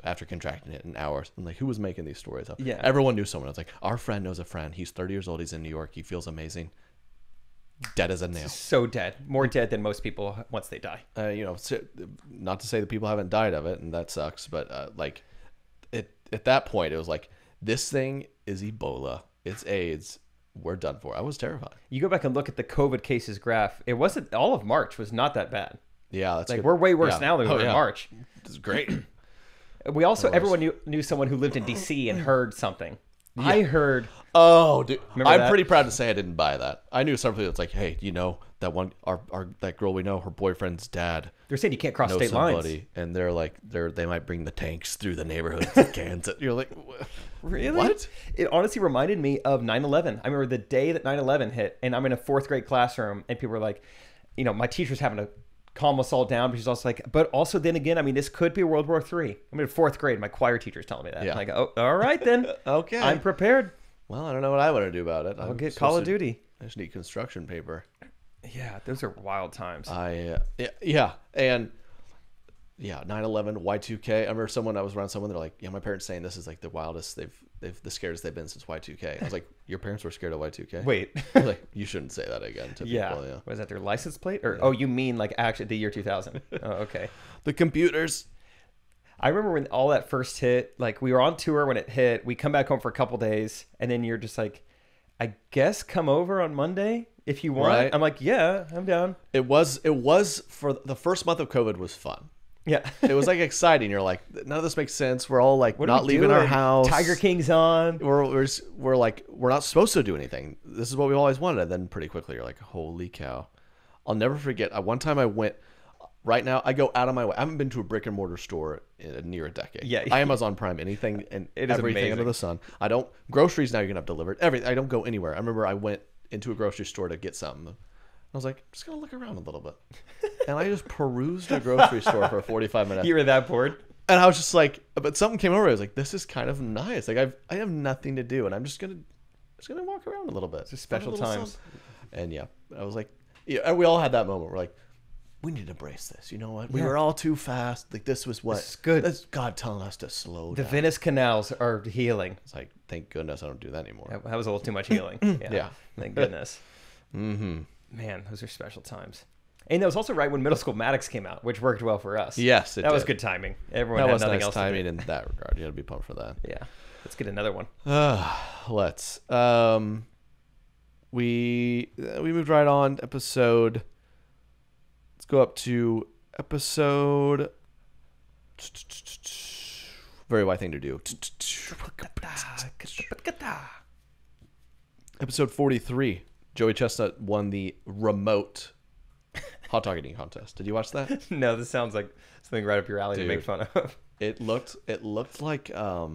after contracting it in hours. I'm like, who was making these stories up? Yeah. Everyone knew someone. I was like, our friend knows a friend. He's 30 years old. He's in New York. He feels amazing. Dead as a nail. So dead. More dead than most people once they die. Not to say that people haven't died of it, and that sucks, but at that point, it was like, this thing is Ebola. It's AIDS. We're done for. I was terrified. You go back and look at the COVID cases graph. It wasn't, all of March was not that bad. Yeah, that's good. We're way worse now than we were in March. It's great. We also, everyone knew someone who lived in DC and heard something. Yeah. I heard. Oh, dude. I'm pretty proud to say I didn't buy that. I knew somebody that's like, hey, that one, that girl we know, her boyfriend's dad. They're saying you can't cross state lines. And they're like, they might bring the tanks through the neighborhood of Kansas. You're like, really? What? It honestly reminded me of 9/11. I remember the day that 9/11 hit, and I'm in a fourth grade classroom, and people were like, my teacher's having to calm us all down, but she's also like, but also then again, I mean, this could be World War III. I'm in fourth grade. My choir teacher's telling me that. Yeah. I'm like, oh, all right then. Okay. I'm prepared. Well, I don't know what I want to do about it. I'll get Call of Duty. I just need construction paper. Yeah, those are wild times. 9/11, Y2K. I remember I was around someone, they're like, yeah, my parents saying this is like the wildest the scariest they've been since Y2K. I was like, your parents were scared of Y2K? Wait. Like, you shouldn't say that again to yeah. people. Yeah. Was that their license plate? Or oh, you mean like actually the year 2000? Oh, okay. The computers. I remember when all that first hit, like we were on tour when it hit. We come back home for a couple days, and then you're just like, I guess come over on Monday if you want. Right. I'm like, yeah, I'm down. It was for the first month of COVID was fun. Yeah. It was like exciting. You're like, none of this makes sense. We're all like what not leaving our house. Tiger King's on. We're like, we're not supposed to do anything. This is what we always wanted. And then pretty quickly you're like, holy cow. I'll never forget. One time I went, right now I go out of my way. I haven't been to a brick and mortar store in near a decade. Yeah. I Amazon Prime anything and it is everything amazing. under the sun. Groceries now you can have delivered. Everything. I don't go anywhere. I remember I went into a grocery store to get something. I was like, I'm just going to look around a little bit. And I just perused a grocery store for 45 minutes. You were that bored? And I was just like, but something came over. I was like, this is kind of nice. Like I have nothing to do, and I'm just gonna walk around a little bit. It's just special times. And yeah, I was like, and we all had that moment. We're like, we need to embrace this. You know what? We were all too fast. Like this was what? This is good. That's God telling us to slow The down. Venice canals are healing. It's like, thank goodness I don't do that anymore. That was a little too much healing. Yeah. Thank goodness. Mm-hmm. Man, those are special times. And that was also right when Middle School Maddox came out, which worked well for us. Yes, that was good timing. Everyone that had was nothing nice else timing to do. in that regard. You got to be pumped for that. Yeah, let's get another one. Let's. We moved right on episode. Let's go up to episode. Very white thing to do. Episode 43. Joey Chestnut won the remote hot dog eating contest. Did you watch that? No, this sounds like something right up your alley to make fun of. It looked like a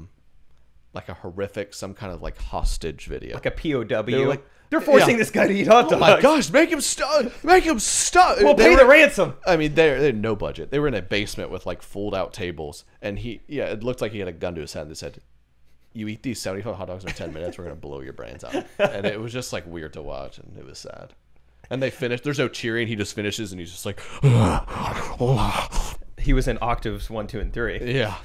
horrific, some kind of like hostage video. Like a POW. They They're forcing this guy to eat hot dogs. Oh my gosh, make him stop. Make him stop. We'll pay the ransom. I mean, they had no budget. They were in a basement with like fold out tables. And it looked like he had a gun to his head and they said, you eat these 75 hot dogs in 10 minutes, we're going to blow your brains out. And it was just like weird to watch and it was sad. And they finished. There's no cheering. He just finishes and he's just like, He was in octaves 1, 2, and 3. yeah.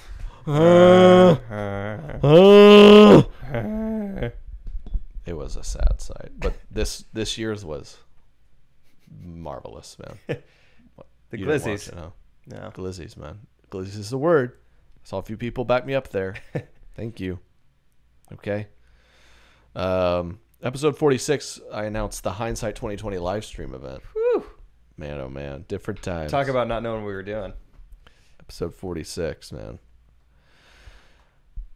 It was a sad sight. But this year's was marvelous, man. The You didn't Glizzies. watch it, huh? No. Glizzies, man. Glizzies is the word. I saw a few people back me up there. Thank you. Okay. Episode 46, I announced the Hindsight 2020 live stream event. Whew. Man, oh man. Different times. Talk about not knowing what we were doing. Episode 46, man.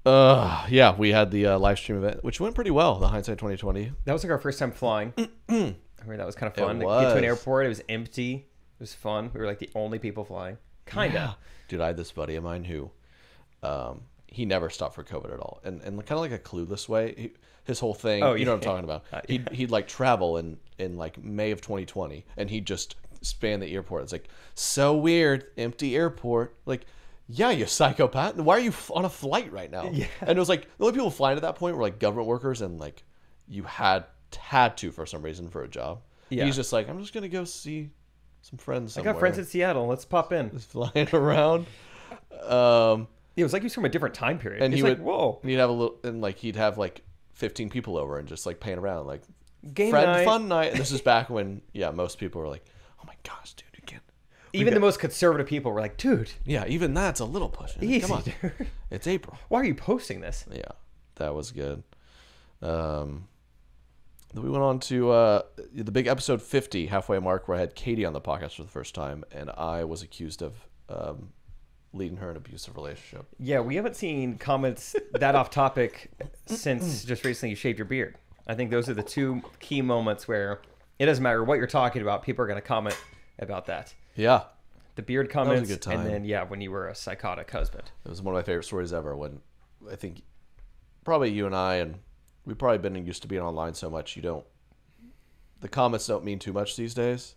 Yeah, we had the live stream event, which went pretty well, the Hindsight 2020. That was like our first time flying. I mean, that was kind of fun. It To get to an was. airport, it was empty. It was fun. We were like the only people flying. Kinda. Yeah. Dude, I had this buddy of mine who, he never stopped for COVID at all. And kind of like a clueless way. His whole thing, you know what I'm talking about. He'd like travel in like May of 2020 and he'd just span the airport. It's like, so weird, empty airport. Like, yeah, you psychopath. Why are you on a flight right now? Yeah. And it was like, the only people flying at that point were like government workers and like you had to for some reason for a job. Yeah. He's just like, I'm just going to go see some friends somewhere. I got friends in Seattle. Let's pop in. Just flying around. It was like he was from a different time period. And He's he like, would, whoa. and he'd have a little, and like he'd have like 15 people over and just like playing around, like Game night. fun night. And this is back when, most people were like, oh my gosh, dude, you can't. Even the most conservative people were like, dude, Yeah, even that's a little push. easy, Come on, dude. it's April. Why are you posting this? Yeah, that was good. Then we went on to the big episode 50 halfway mark where I had Katie on the podcast for the first time, and I was accused of leading her in an abusive relationship. Yeah, we haven't seen comments that off topic since just recently you shaved your beard. I think those are the two key moments where it doesn't matter what you're talking about, people are going to comment about that. Yeah, The beard comments, good time. and then, when you were a psychotic husband. it was one of my favorite stories ever. When I think probably you and I, and we've probably been used to being online so much, the comments don't mean too much these days.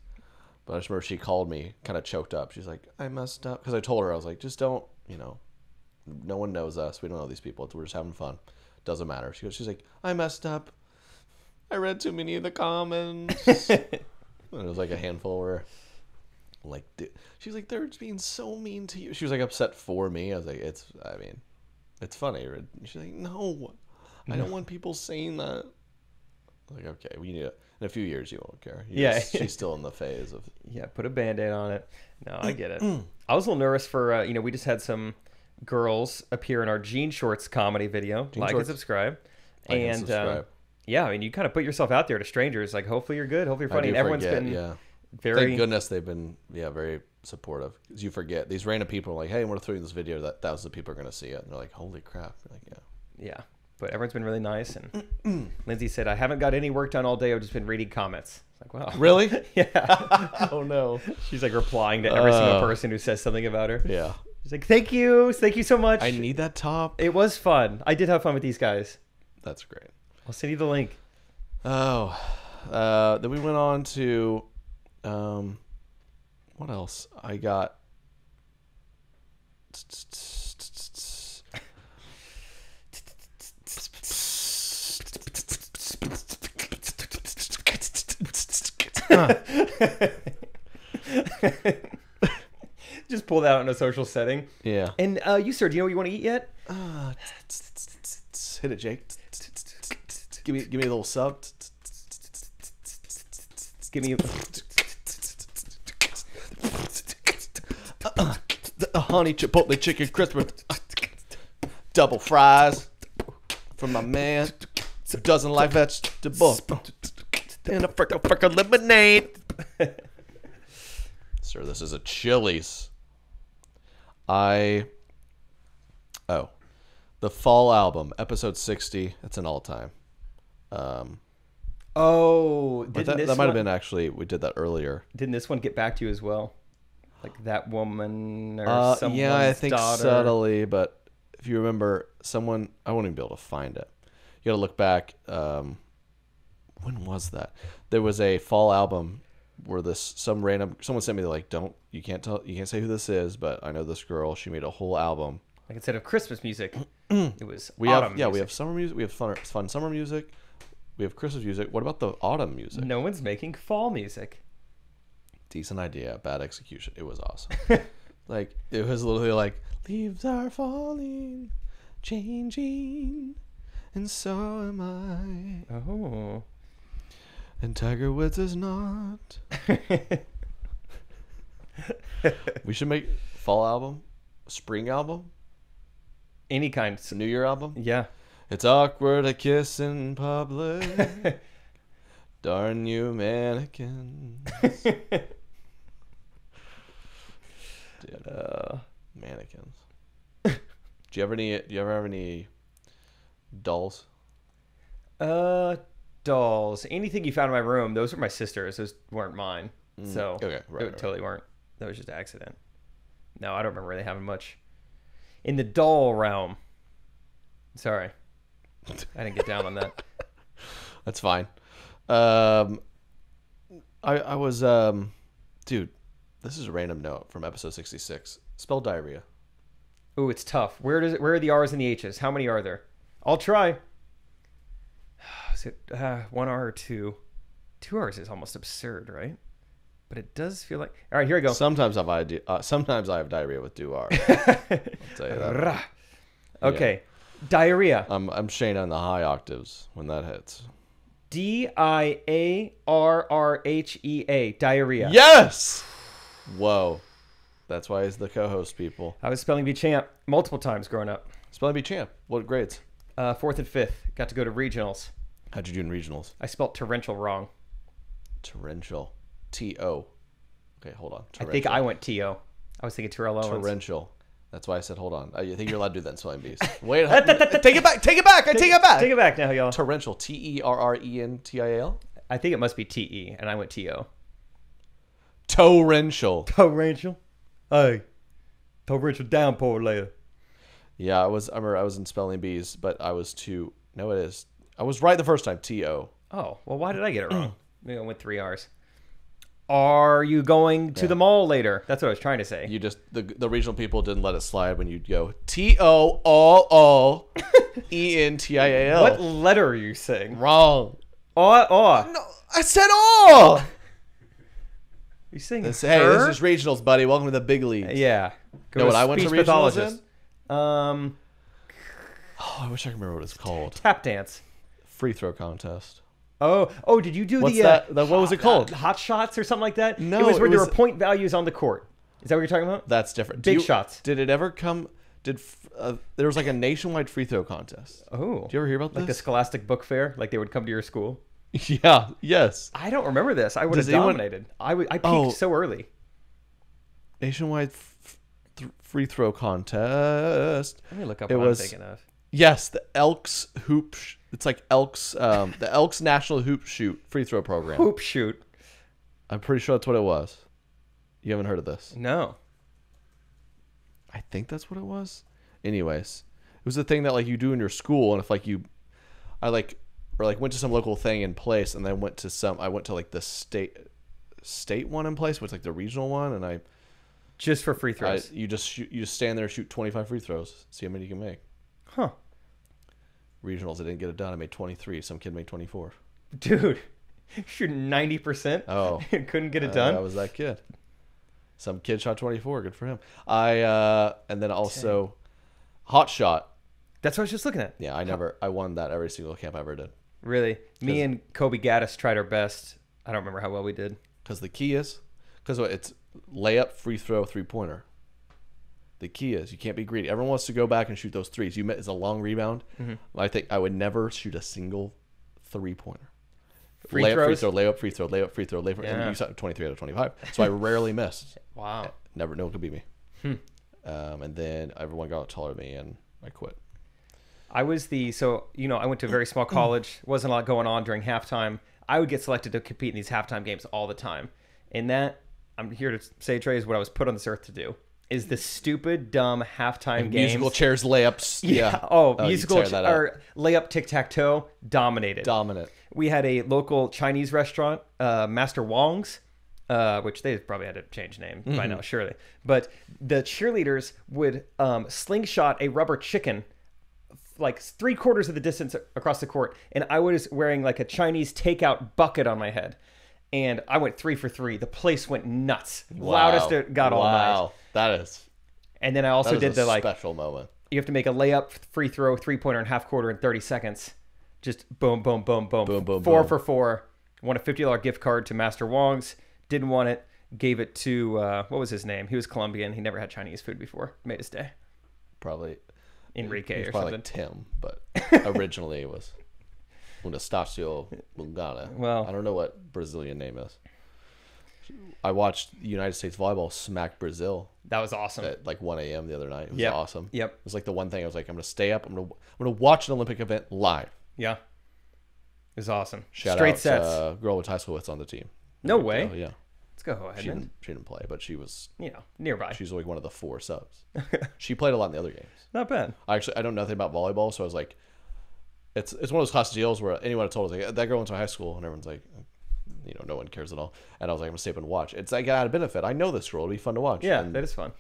But I just remember she called me kind of choked up. She's like, I messed up. Because I told her, I was like, just don't, no one knows us. We don't know these people. We're just having fun. Doesn't matter. She's like, I messed up. I read too many of the comments. And it was like a handful where, like, she's like, they're just being so mean to you. She was like upset for me. I was like, it's funny. She's like, no, I don't want people saying that. I was like, okay, we need it. In a few years, you won't care. She's still in the phase of... Yeah, put a Band-Aid on it. No, I get it. I was a little nervous for, we just had some girls appear in our Jean Shorts comedy video. Like and subscribe. You kind of put yourself out there to strangers. Like, hopefully you're good. Hopefully you're funny. And everyone's been very... Thank goodness they've been, very supportive. Because you forget. These random people are like, hey, I'm going to throw you this video that thousands of people are going to see it. And they're like, holy crap. You're like, yeah. Yeah. But everyone's been really nice. And Lindsay said, I haven't got any work done all day. I've just been reading comments. It's like, wow. Really? Yeah. Oh, no. She's like replying to every single person who says something about her. Yeah. She's like, thank you. Thank you so much. I need that top. It was fun. I did have fun with these guys. That's great. I'll send you the link. Oh. Then we went on to... what else? I got... Just pull that out in a social setting. Yeah. And you, sir, do you know what you want to eat yet? Hit it, Jake. Give me a little sub. Give me a honey chipotle chicken crisp with double fries from my man who doesn't like vegetables and a fricka lemonade. Sir, this is a Chili's. The Fall album, episode 60. That's an all-time. but that might have been actually, we did that earlier. Didn't this one get back to you as well? Like that woman or someone's yeah, I think daughter? subtly, but if you remember, someone, I won't even be able to find it. You got to look back. When was that? There was a Fall album where someone sent me, like, you can't say who this is, but I know this girl. She made a whole album. Like instead of Christmas music, it was autumn music. We have summer music. We have fun summer music. We have Christmas music. What about the autumn music? No one's making fall music. Decent idea, bad execution. It was awesome. Like, it was literally like, leaves are falling, changing, and so am I. Oh. And Tiger Woods is not. We should make fall album, spring album, Any kind. New Year album. Yeah. It's awkward to kiss in public. Darn you mannequins. Dude, mannequins. Do you ever have any dolls? Dolls. Anything you found in my room, those were my sisters. Those weren't mine. So Okay, right. totally weren't. That was just an accident. No, I don't remember really having much. In the doll realm. Sorry. I didn't get down on that. That's fine. I was dude, this is a random note from episode 66. Spell diarrhea. Ooh, it's tough. Where are the R's and the H's? How many are there? I'll try. Is it 1 R or 2? 2 R's is almost absurd, right? But it does feel like. All right, here we go. Sometimes I have diarrhea with do R. I'll tell you that. Okay. Yeah. Diarrhea. I'm Shane on the high octaves when that hits. Diarrhea. Diarrhea. Yes. Whoa. That's why he's the co-host, people. I was spelling bee champ multiple times growing up. Spelling bee champ. What grades? 4th and 5th. Got to go to regionals. How'd you do in regionals? I spelled torrential wrong. Torrential. T-O. Okay, hold on. I think I went T-O. I was thinking Terrell Owens. Torrential. That's why I said hold on. I think you're allowed to do that in spelling bees. Wait. Take it back. I take it back. Take it back now, y'all. Torrential. T-E-R-R-E-N-T-I-A-L? I think it must be T-E, and I went T-O. Torrential. Torrential. Hey. Torrential downpour later. Yeah, I remember I was in spelling bees, but I was too. No, it is. I was right the first time. T-O. Oh, well, why did I get it wrong? Maybe I went 3 R's. Are you going to the mall later? That's what I was trying to say. You just the regional people didn't let it slide when you'd go T-O-O-O-E-N-T-I-A-L. What letter are you saying? Wrong. Oh. No, I said all. You saying Hey, this is regionals, buddy. Welcome to the big leagues. Yeah. Know what I went to speech regionals pathologist. in? I wish I could remember what it's called. Tap dance. Free throw contest. Oh, did you do What's the that? What was it called? Hot shots or something like that? No, it was where it there was- were point values on the court. Is that what you're talking about? That's different. Big shots. Did it ever come? There was like a nationwide free throw contest? Oh. Did you ever hear about like the this? Scholastic Book Fair? Like they would come to your school? Yeah. Yes. I don't remember this. I would have Does anyone- dominated. I peaked so early. Nationwide free throw contest. Let me look up It what was- I'm thinking of. Yes, the Elks Hoops. It's like Elks, the Elks National Hoop Shoot free throw program. Hoop shoot. I'm pretty sure that's what it was. You haven't heard of this? No. I think that's what it was. Anyways, it was the thing that like you do in your school, and if like I went to some local thing in place, and then I went to like the state one in place, which like the regional one, and Just for free throws. you just stand there and shoot 25 free throws, see how many you can make. Huh. Regionals, I didn't get it done. I made 23. Some kid made 24. Dude, shooting 90%. Oh. Couldn't get it done. I was that kid. Some kid shot 24. Good for him. And then also hot shot. That's what I was just looking at. Yeah, I won that every single camp I ever did. Really? Me and Kobe Gaddis tried our best. I don't remember how well we did. Because the key is, it's layup, free throw, 3-pointer. The key is you can't be greedy. Everyone wants to go back and shoot those threes. It's a long rebound. I think I would never shoot a single 3-pointer. Free layup, throws? free throw, layup, free throw, layup, free throw, layup. Yeah. And you shot 23 out of 25. So I rarely missed. Wow. Never, no one could beat me. And then everyone got taller than me, and I quit. I was I went to a very small college. Wasn't a lot going on during halftime. I would get selected to compete in these halftime games all the time. And that, I'm here to say, Trey, is what I was put on this earth to do. Is the stupid, dumb halftime games. Musical chairs, layups. Yeah. Musical or layup tic-tac-toe, dominated. Dominant. We had a local Chinese restaurant, Master Wong's, which they probably had to change name by now, surely. But the cheerleaders would slingshot a rubber chicken like 3/4 of the distance across the court, and I was wearing like a Chinese takeout bucket on my head. And I went 3 for 3. The place went nuts. Wow. Loudest it got all night. Wow, that is. And then I also did the special moment. You have to make a layup, free throw, 3-pointer, and half quarter in 30 seconds. Just boom, boom, boom, boom, boom, boom, 4 boom. for 4. Won a $50 gift card to Master Wong's. Didn't want it. Gave it to what was his name? He was Colombian. He never had Chinese food before. Made his day. Probably Enrique or probably something. like Tim, but originally it was Anastasio Lungana. Well, I don't know what Brazilian name is. I watched United States volleyball smack Brazil that was awesome. at like 1 a.m. the other night. It was Yep. awesome. Yep. It was like the one thing I was like, I'm going to stay up. I'm going to watch an Olympic event live. Yeah. It was awesome. Shout Straight out sets. girl with high school with on the team. No way. Oh, yeah. Let's go ahead. She didn't play, but she was Nearby. she's like one of the 4 subs. She played a lot in the other games. Not bad. I don't know anything about volleyball, so I was like, it's one of those classic deals where anyone had told us like that girl went to high school, and everyone's like, no one cares at all. And I was like, I'm gonna stay up and watch. It's like out of benefit. I know this girl. It'll be fun to watch. Yeah, and that is fun.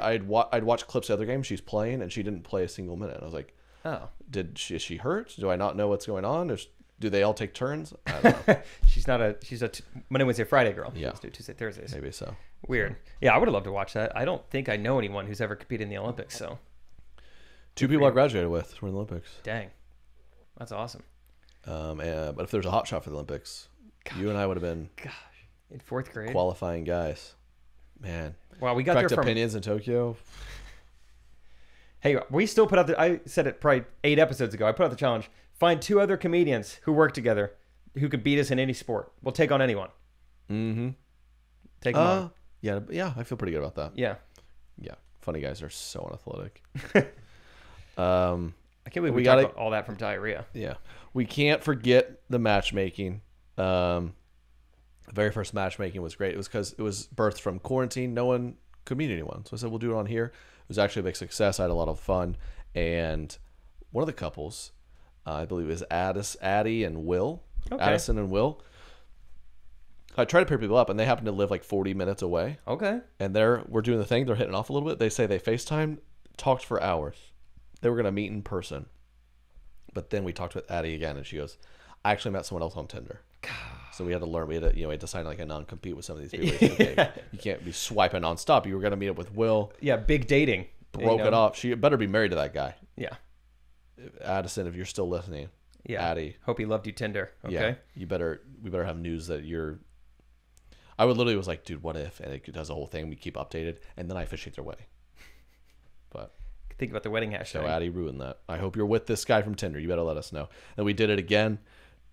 I'd watch clips of other games she's playing, and she didn't play a single minute. And I was like, Oh. is she hurt? Do I not know what's going on? Do they all take turns? I don't know. she's a Monday, Wednesday, Friday girl. Yeah. Let's do Tuesday, Thursdays. Maybe so. Weird. Yeah, I would have loved to watch that. I don't think I know anyone who's ever competed in the Olympics, so 2 people I graduated with were in the Olympics. dang. That's awesome. But if there's a hot shot for the Olympics, you and I would have been In 4th grade. qualifying guys. Man. Wow, we got Correct there from opinions in Tokyo. Hey, we still put out I said it probably 8 episodes ago. I put out the challenge. Find 2 other comedians who work together who could beat us in any sport. We'll take on anyone. Mm-hmm. Take them on. Yeah, I feel pretty good about that. Yeah. Yeah, funny guys are so unathletic. I can't believe we gotta- talked about all that from diarrhea. Yeah, we can't forget the matchmaking. The very first matchmaking was great. It was because it was birthed from quarantine. No one could meet anyone, so I said we'll do it on here. It was actually a big success. I had a lot of fun, and one of the couples, I believe, is Addie and Will. Okay. Addison and Will. I tried to pair people up, and they happen to live like 40 minutes away. Okay. And we're doing the thing. They're hitting off a little bit. They say they FaceTime, talked for hours. They were going to meet in person. But then we talked with Addie again, and she goes, I actually met someone else on Tinder. So we had to learn. We had to sign like a non-compete with some of these people. You can't be swiping nonstop. You were going to meet up with Will. Yeah, big dating. Broke it off. She better be married to that guy. Yeah. Addison, if you're still listening. Yeah. Addie. Hope he loved you Tinder. Okay. Yeah. We better have news that you're. I would literally was like, dude, what if? And it does a whole thing. We keep updated, and then I officiate their wedding. But Think about the wedding hashtag. so Addie ruined that. I hope you're with this guy from Tinder. You better let us know. And we did it again.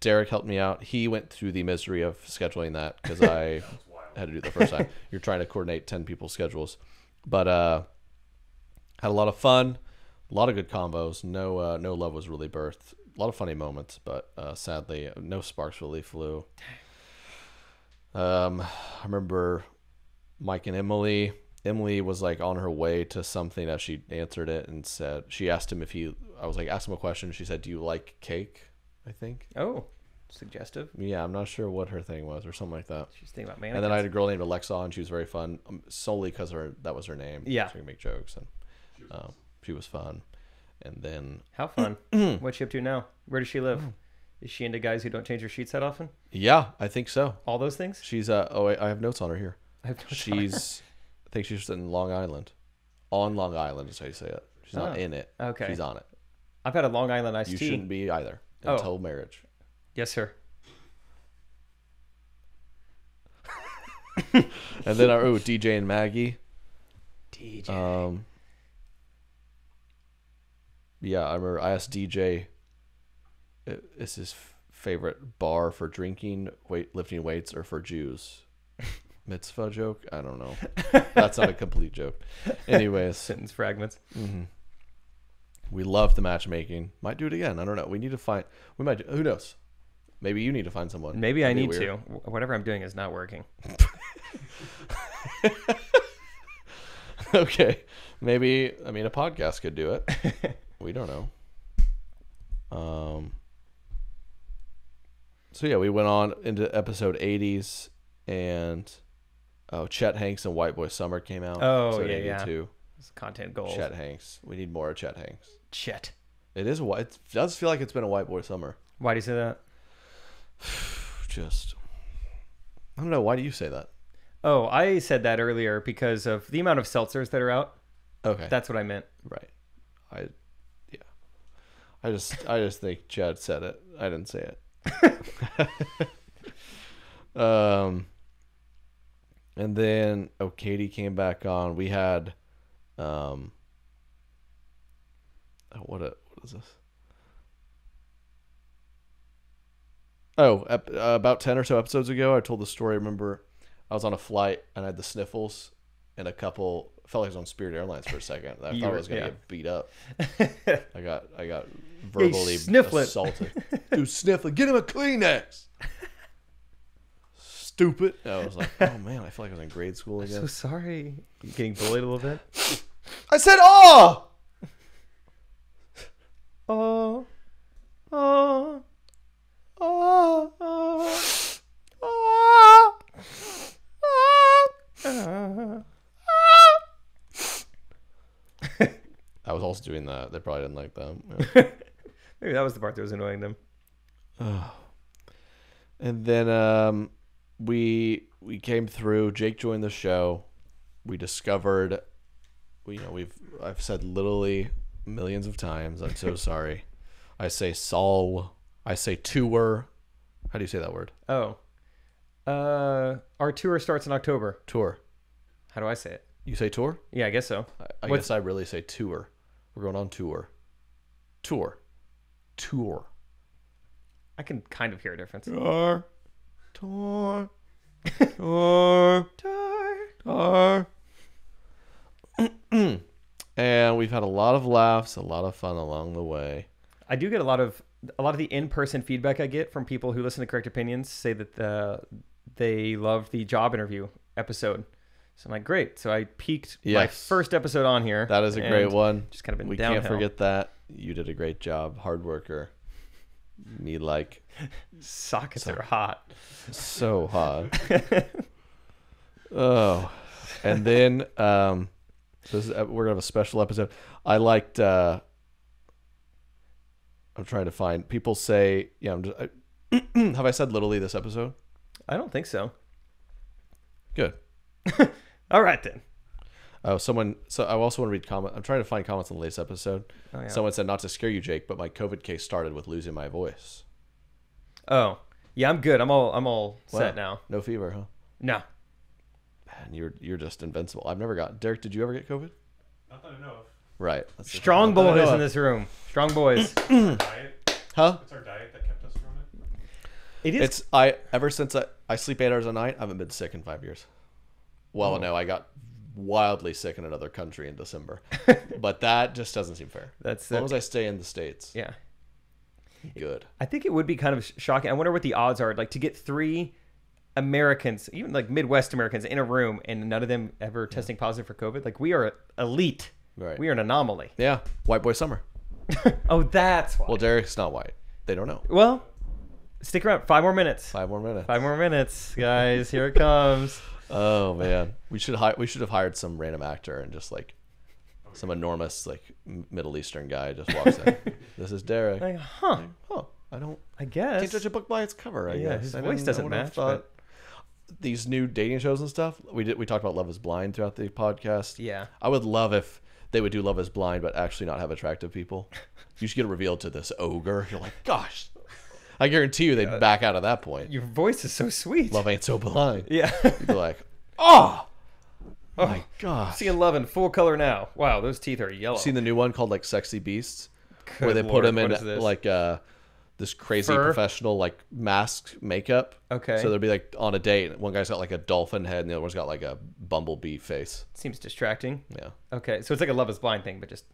Derek helped me out. He went through the misery of scheduling that because I had to do it the first time. You're trying to coordinate 10 people's schedules, but had a lot of fun, a lot of good combos. No love was really birthed. A lot of funny moments, but sadly, no sparks really flew. I remember Mike and Emily. Emily was like on her way to something as she answered it and said, she asked him I was like, ask him a question. She said, do you like cake? I think. Oh, suggestive. Yeah, I'm not sure what her thing was or something like that. She's thinking about And then I had a girl named Alexa, and she was very fun, solely because that was her name. Yeah. So we could make jokes, and she was fun. And then How fun. What's she up to now? Where does she live? Is she into guys who don't change their sheets that often? yeah, I think so. All those things? She's I have notes on her here. I have no time. I think she's in Long Island. On Long Island is how you say it. She's not in it. Okay. She's on it. I've had a Long Island iced You tea. shouldn't be either Oh. until marriage. Yes, sir. And then our DJ and Maggie. DJ. Yeah, I remember I asked DJ, is his favorite bar for drinking, lifting weights, or for Jews? Mitzvah joke? I don't know. That's not a complete joke. Anyways. Sentence fragments. Mm-hmm. We love the matchmaking. Might do it again. I don't know. We need to find. We might. Who knows? Maybe you need to find someone. Maybe I need to. Whatever I'm doing is not working. Okay. Maybe. I mean, a podcast could do it. We don't know. So yeah, we went on into episode 80s, and Chet Hanks and White Boy Summer came out. Oh episode yeah, 82. yeah. It's content goals. Chet Hanks. We need more of Chet Hanks. Chet. It is white. It does feel like it's been a White Boy Summer. Why do you say that? Just, I don't know. Why do you say that? Oh, I said that earlier because of the amount of seltzers that are out. Okay, That's what I meant. right. I just think Chad said it. I didn't say it. And then Katie came back on. We had what is this? About 10 or so episodes ago, I told the story. I remember I was on a flight and I had the sniffles, and felt like I was on Spirit Airlines for a second. I thought I was gonna get beat up. I got verbally assaulted. Dude, sniffle! Get him a Kleenex. Stupid. I was like, oh man, I feel like I was in grade school again. I'm so sorry. You getting bullied a little bit? I said, oh! Oh. Oh. Oh. Oh! Oh. I was also doing that. They probably didn't like that. Yeah. Maybe that was the part that was annoying them. And then we came through. Jake joined the show. We discovered, I've said literally millions of times, I'm so sorry. I say Saul. I say tour. How do you say that word? Oh. Our tour starts in October. Tour. How do I say it? You say tour? Yeah, I guess so. I guess I really say tour. We're going on tour. Tour. I can kind of hear a difference. Tour. And we've had a lot of laughs, a lot of fun along the way. I do get a lot of the in-person feedback I get from people who listen to Correct Opinions say that they love the job interview episode. So I'm like, great. So I peaked my first episode on here. That is a great one. Just kind of been We downhill. can't forget that. You did a great job. Hard worker. Me like. Sockets are hot. So hot. Oh. And then we're going to have a special episode. I liked... I'm trying to find... People say... Yeah, have I said literally this episode? I don't think so. Good. All right, then. Oh, so I also want to read comment. I'm trying to find comments on the latest episode. Oh, yeah. Someone said, not to scare you, Jake, but my COVID case started with losing my voice. Oh, yeah, I'm good. I'm all set now. No fever, huh? No. Man, you're just invincible. I've never got. Derek, did you ever get COVID? Not that I know of. Right. Strong boys in this room. Strong boys. Diet. Huh? It's our diet that kept us from it. It is. Ever since I sleep 8 hours a night, I haven't been sick in 5 years. Well, no, I got wildly sick in another country in December, but that just doesn't seem fair. That's as long as I stay in the States. Yeah. Good. I think it would be kind of shocking. I wonder what the odds are, like, to get 3 Americans, even like Midwest Americans, in a room and none of them ever testing positive for COVID. Like, we are elite. Right. We are an anomaly. Yeah. White boy summer. Oh, that's why. Well, Derek's not white. They don't know. Well, stick around. 5 more minutes. 5 more minutes. 5 more minutes, guys. Here it comes. Oh man, we should have hired some random actor and just like some enormous like Middle Eastern guy just walks in. This is Derek. Like, huh? I guess. can't judge a book by its cover. I guess his I voice doesn't match. But... These new dating shows and stuff. We talked about Love Is Blind throughout the podcast. Yeah. I would love if they would do Love Is Blind, but actually not have attractive people. You should get revealed to this ogre. You're like, gosh, I guarantee you they'd back out at that point. Your voice is so sweet. Love ain't so blind. Yeah. You'd be like, oh my gosh. Seeing love in full color now. Wow, those teeth are yellow. Seen the new one called like Sexy Beasts, Good where they put Lord, them in what is this? like this crazy Fur? professional like mask makeup. Okay. So they'll be like on a date. One guy's got like a dolphin head, and the other one's got like a bumblebee face. Seems distracting. Yeah. Okay, so it's like a Love is Blind thing, but just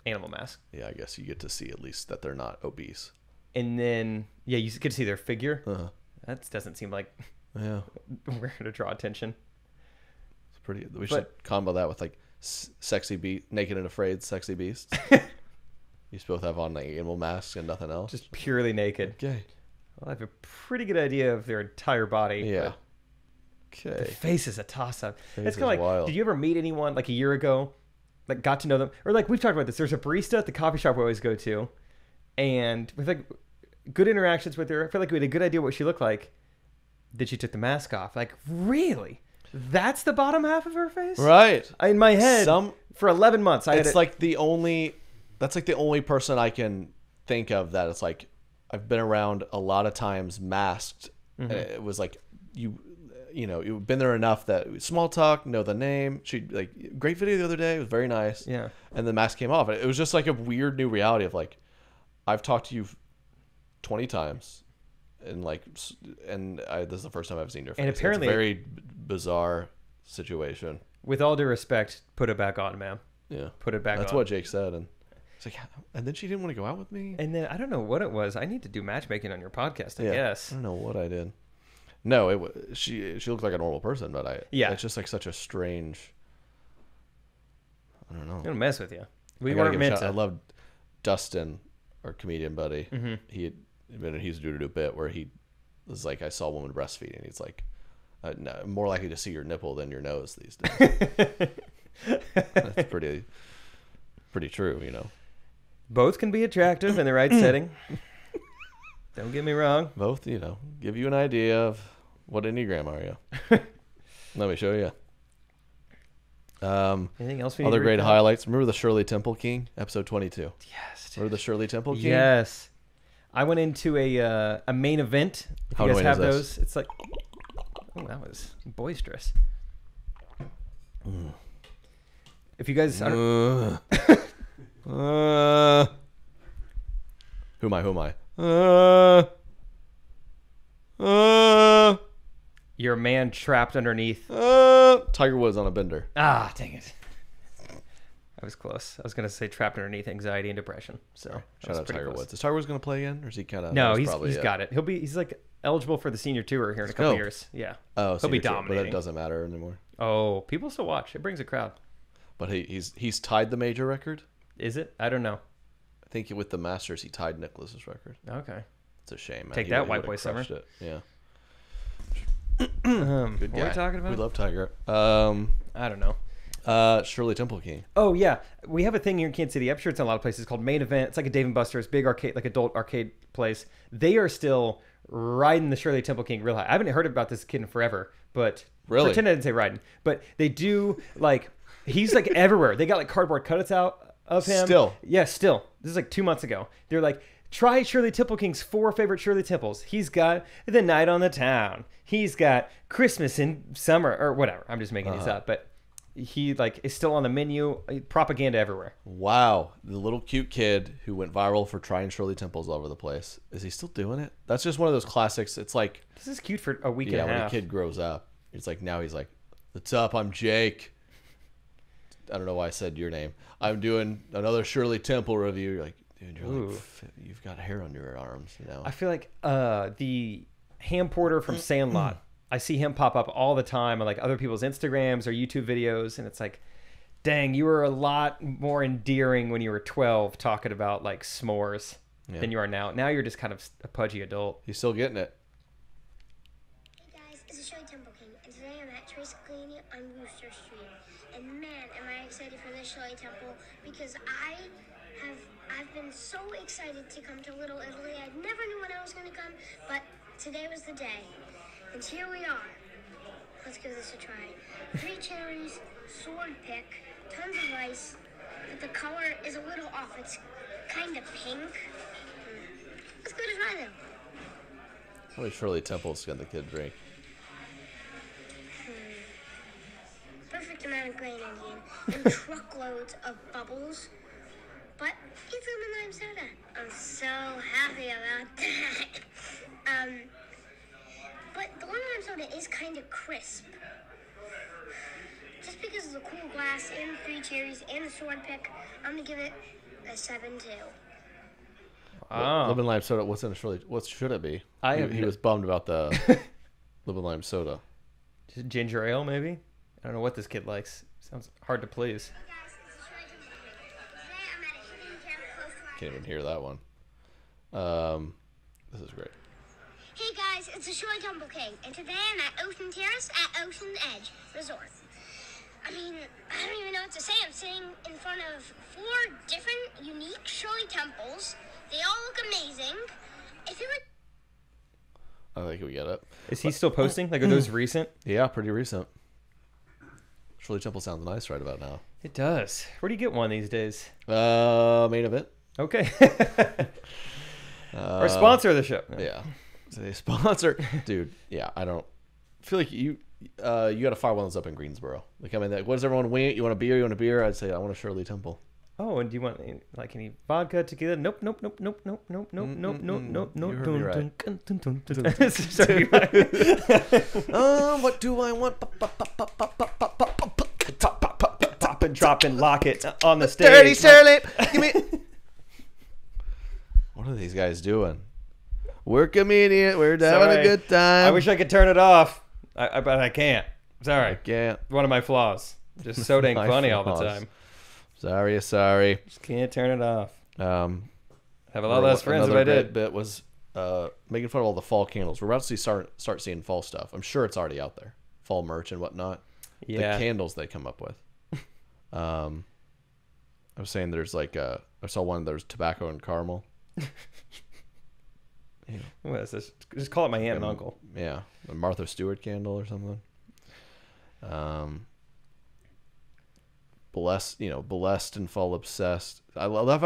animal mask. Yeah, I guess you get to see at least that they're not obese. And then, yeah, you get to see their figure. Uh-huh. That doesn't seem like Yeah. we're going to draw attention. It's pretty. We should combo that with like naked and afraid sexy beasts. You both have on like animal masks and nothing else. Just purely naked. Okay. Well, I have a pretty good idea of their entire body. Yeah. The Okay. face is a toss-up. Face It's kind of is like, wild. did you ever meet anyone like a year ago, like got to know them? Or like we've talked about this. There's a barista at the coffee shop we always go to, and we've had good interactions with her. I feel like we had a good idea what she looked like. Then she took the mask off. Like, really? That's the bottom half of her face? Right. In my head, for 11 months, It's like the only. That's like the only person I can think of that it's like I've been around a lot of times masked. It was like you know you've been there enough that small talk, know the name. She like great video the other day. It was very nice. Yeah. And the mask came off. It was just like a weird new reality of like I've talked to you 20 times, and like this is the first time I've seen your face. And apparently, it's a very bizarre situation. with all due respect, put it back on, ma'am. Yeah. Put it back That's on. what Jake said, and it's like, and then she didn't want to go out with me. And then I don't know what it was. I need to do matchmaking on your podcast, I guess. I don't know what I did. No, she looked like a normal person, but it's just like such a strange. I don't know. I'm gonna mess with you. We I gotta weren't give a meant shout. to. I loved Dustin, our comedian buddy. Mm-hmm. He's doing a bit where he was like, I saw a woman breastfeeding. He's like, no, I'm more likely to see your nipple than your nose these days. That's pretty true, you know. Both can be attractive in the right setting. Don't get me wrong. Both, you know, give you an idea of what Enneagram are you. Let me show you. Anything else we need Other to great recap? highlights. Remember the Shirley Temple King, episode 22? Yes. Remember the Shirley Temple King? Yes. I went into a main event. If How you do guys I know have this? those, it's like, oh, that was boisterous. If you guys, I don't- Who am I? you're a man trapped underneath. Tiger Woods on a bender. Ah, dang it. I was close. I was gonna say trapped underneath anxiety and depression. So that Shout was out pretty Tiger close. Woods. Is Tiger Woods going to play again, or is he kind of? No, he's got it. He's like eligible for the senior tour here in a couple go. years. Yeah. Oh, He'll be senior tour, dominating. but it doesn't matter anymore. Oh, people still watch. It brings a crowd. But he's tied the major record. Is it? I don't know. I think with the Masters, he tied Nicklaus's record. Okay. It's a shame, man. Take He that, would've white boy crushed summer. it. Yeah. What Good are guy. we talking about? We love Tiger. I don't know. Shirley Temple King. Oh yeah, we have a thing here in Kansas City. I'm sure it's in a lot of places called Main Event. It's like a Dave and Buster's, big arcade, like adult arcade place. They are still riding the Shirley Temple King real high. I haven't heard about this kid in forever, but Really? pretend I didn't say riding. But they do like he's like everywhere. They got like cardboard cutouts out of him. Still? Yeah, still. This is like 2 months ago. They're like, try Shirley Temple King's 4 favorite Shirley Temples. He's got The Night on the Town. He's got Christmas in Summer or whatever. I'm just making these up, but he like is still on the menu. Propaganda everywhere. Wow, the little cute kid who went viral for trying Shirley Temples all over the place. Is he still doing it? That's just one of those classics. It's like, This is cute for a week yeah, and a when a half. kid grows up, it's like now he's like, "What's up? I'm Jake." I don't know why I said your name. I'm doing another Shirley Temple review. You're like, dude, you've got hair on your arms, you know. I feel like the ham porter from Sandlot. I see him pop up all the time on like other people's Instagrams or YouTube videos, and it's like, dang, you were a lot more endearing when you were 12 talking about like s'mores than you are now. Now you're just kind of a pudgy adult. He's still getting it. Hey guys, it's the Shirley Temple King, and today I'm at Trey Kennedy on Rooster Street. And man, am I excited for this Shirley Temple because I've been so excited to come to Little Italy. I never knew when I was going to come, but today was the day. And here we are. Let's give this a try. 3 cherries, sword pick, tons of rice, but the color is a little off. It's kind of pink. Let's go to try them. How many Shirley Temples can the kid drink? Perfect amount of grain Indian and truckloads of bubbles. But it's lemon lime soda. I'm so happy about that. But the lemon lime soda is kind of crisp. Just because of the cool glass and the 3 cherries and the sword pick, I'm gonna give it a 7-2. Wow. Lemon lime soda. What should it be? He was bummed about the lemon lime soda. Just ginger ale, maybe? I don't know what this kid likes. Sounds hard to please. Hey guys, it's a Shirley Temple King. Today I'm at a hidden camp close to our Can't even hear that one. This is great. Hey guys, it's the Shirley Temple King, and today I'm at Ocean Terrace at Ocean Edge Resort. I mean, I don't even know what to say. I'm sitting in front of 4 different unique Shirley temples. They all look amazing. If you would... I think we get it. Is he still posting? Like, are those recent? Yeah, pretty recent. Shirley Temple sounds nice right about now. It does. Where do you get one these days? Main event. Okay. Our sponsor of the show. Yeah. So they sponsor. Dude, yeah, I don't feel like you got to fire one of those up in Greensboro. Like, I mean, what does everyone wing? You want a beer? You want a beer? I'd say I want a Shirley Temple. Oh, and do you want like any vodka, tequila? Nope, nope, nope, nope, nope, nope, nope, nope, nope, nope, nope. You heard me right. Sorry. What do I want? Pop and drop and lock it on the stage. Dirty Shirley, give me. What are these guys doing? We're comedian. We're having Sorry. a good time. I wish I could turn it off, but I can't. Sorry. I can't. One of my flaws. Just so dang My funny all the flaws. time. Sorry. Just can't turn it off. Have a lot Or less friends if another I great did. bit was making fun of all the fall candles. We're about to start seeing fall stuff. I'm sure it's already out there. Fall merch and whatnot. Yeah. The candles they come up with. I was saying there's like I saw one. There's tobacco and caramel. What is this? Just call it my aunt and uncle. Yeah, a Martha Stewart candle or something. Blessed and fall obsessed. I love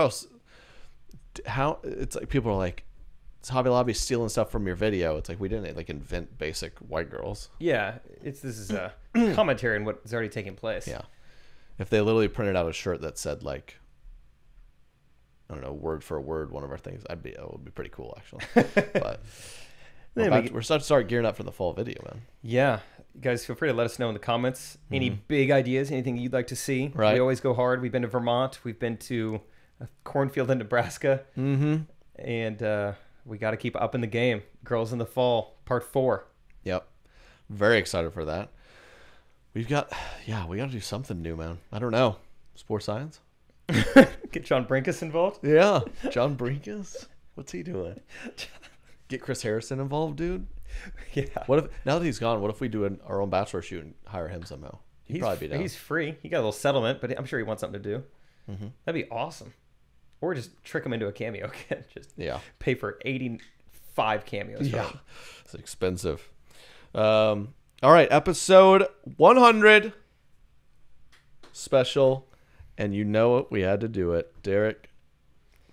how it's like people are like, it's Hobby Lobby stealing stuff from your video. It's like we didn't like invent basic white girls. Yeah, this is a commentary on what's already taking place. Yeah, if they literally printed out a shirt that said like, I don't know, word for word one of our things, it would be pretty cool actually. But we're starting to start gearing up for the fall video, man. Yeah, guys, feel free to let us know in the comments any big ideas, anything you'd like to see. Right. We always go hard. We've been to Vermont. We've been to a cornfield in Nebraska. And we got to keep up in the game. Girls in the Fall, Part 4. Yep, very excited for that. We got to do something new, man. I don't know, sports science. Get John Brinkus involved. Yeah, John Brinkus. What's he doing? Get Chris Harrison involved, dude. Yeah. What if now that he's gone? What if we do our own bachelor shoot and hire him somehow? He'd probably be down. He's free. He got a little settlement, but I'm sure he wants something to do. That'd be awesome. Or just trick him into a cameo again. Just pay for 85 cameos. Yeah, it's expensive. All right, episode 100 special, and you know it. We had to do it. Derek,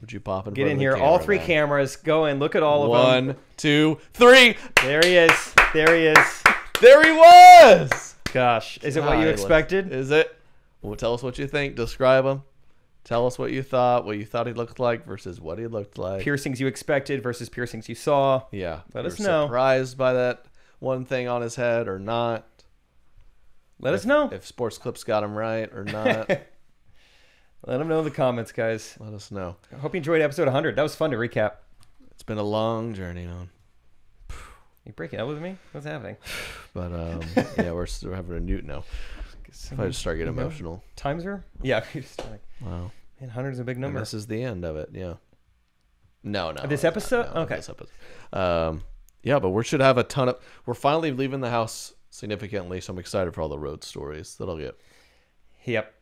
would you pop in? Get front in of the here. camera, All 3 man? cameras. Go in. Look at all of them. 1, 2, 3. There he is. There he is. There he was. Gosh, is it what you expected? Is it? Well, tell us what you think. Describe him. Tell us what you thought he looked like versus what he looked like. Piercings you expected versus piercings you saw. Yeah. Let us You're know. Surprised by that one thing on his head or not? Let us know. If Sports Clips got him right or not. Let them know in the comments, guys. Let us know. I hope you enjoyed episode 100. That was fun to recap. It's been a long journey, man. You breaking up with me? What's happening? But yeah, we're having a Newt now. If I just start getting emotional. Times her? Yeah. Just like, Wow. man, 100 is a big number. And this is the end of it. Yeah. No. This episode? No, okay. This episode. Yeah, but we should have a ton of. We're finally leaving the house significantly, so I'm excited for all the road stories that'll get. Yep.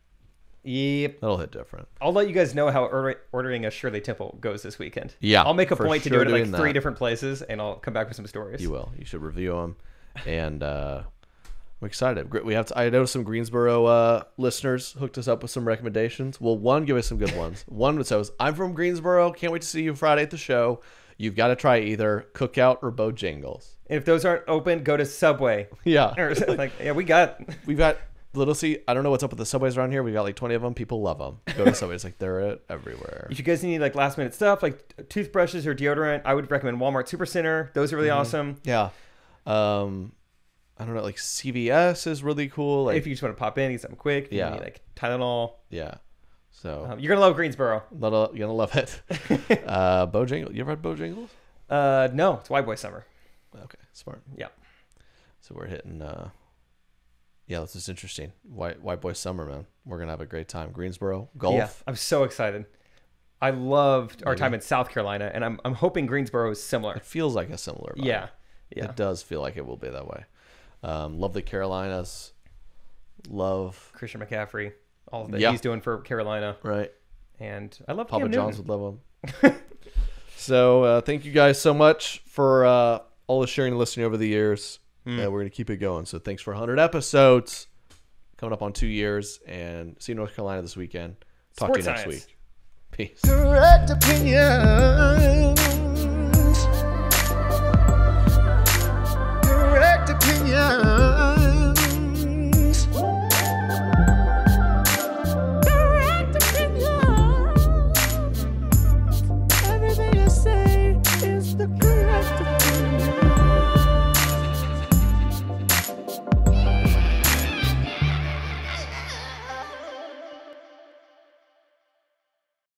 That'll hit different. I'll let you guys know how ordering a Shirley Temple goes this weekend. Yeah, I'll make a for point to sure do it at doing like 3 that. different places, and I'll come back with some stories. You will. You should review them, and I'm excited. We have. I know some Greensboro listeners hooked us up with some recommendations. Well, one give us some good ones. One says, "I'm from Greensboro. Can't wait to see you Friday at the show. You've got to try either Cookout or Bojangles. And if those aren't open, go to Subway. Yeah. Or like, yeah, we've got Little C. I don't know what's up with the Subways around here. We got like 20 of them. People love them. Go to Subways. Like they're everywhere. If you guys need like last minute stuff like toothbrushes or deodorant, I would recommend Walmart Supercenter. Those are really awesome. Yeah. I don't know. Like CVS is really cool. Like if you just want to pop in, get something quick. If you need like Tylenol. Yeah. So you're gonna love Greensboro. You're gonna love it. Bojangles. You ever had Bojangles? No, it's White Boy Summer. Okay, smart. Yeah. So we're hitting. Yeah, this is interesting. White Boy Summer, man. We're gonna have a great time. Greensboro golf. Yeah, I'm so excited. I loved our time in South Carolina, and I'm hoping Greensboro is similar. It feels like a similar vibe. Yeah. It does feel like it will be that way. Love the Carolinas. Love Christian McCaffrey. All that he's doing for Carolina. Right. And I love Papa Cam John's Newton. would love him. So thank you guys so much for all the sharing and listening over the years. We're going to keep it going. So thanks for 100 episodes. Coming up on 2 years. And see you in North Carolina this weekend. Talk to you next week. Peace. Correct opinion.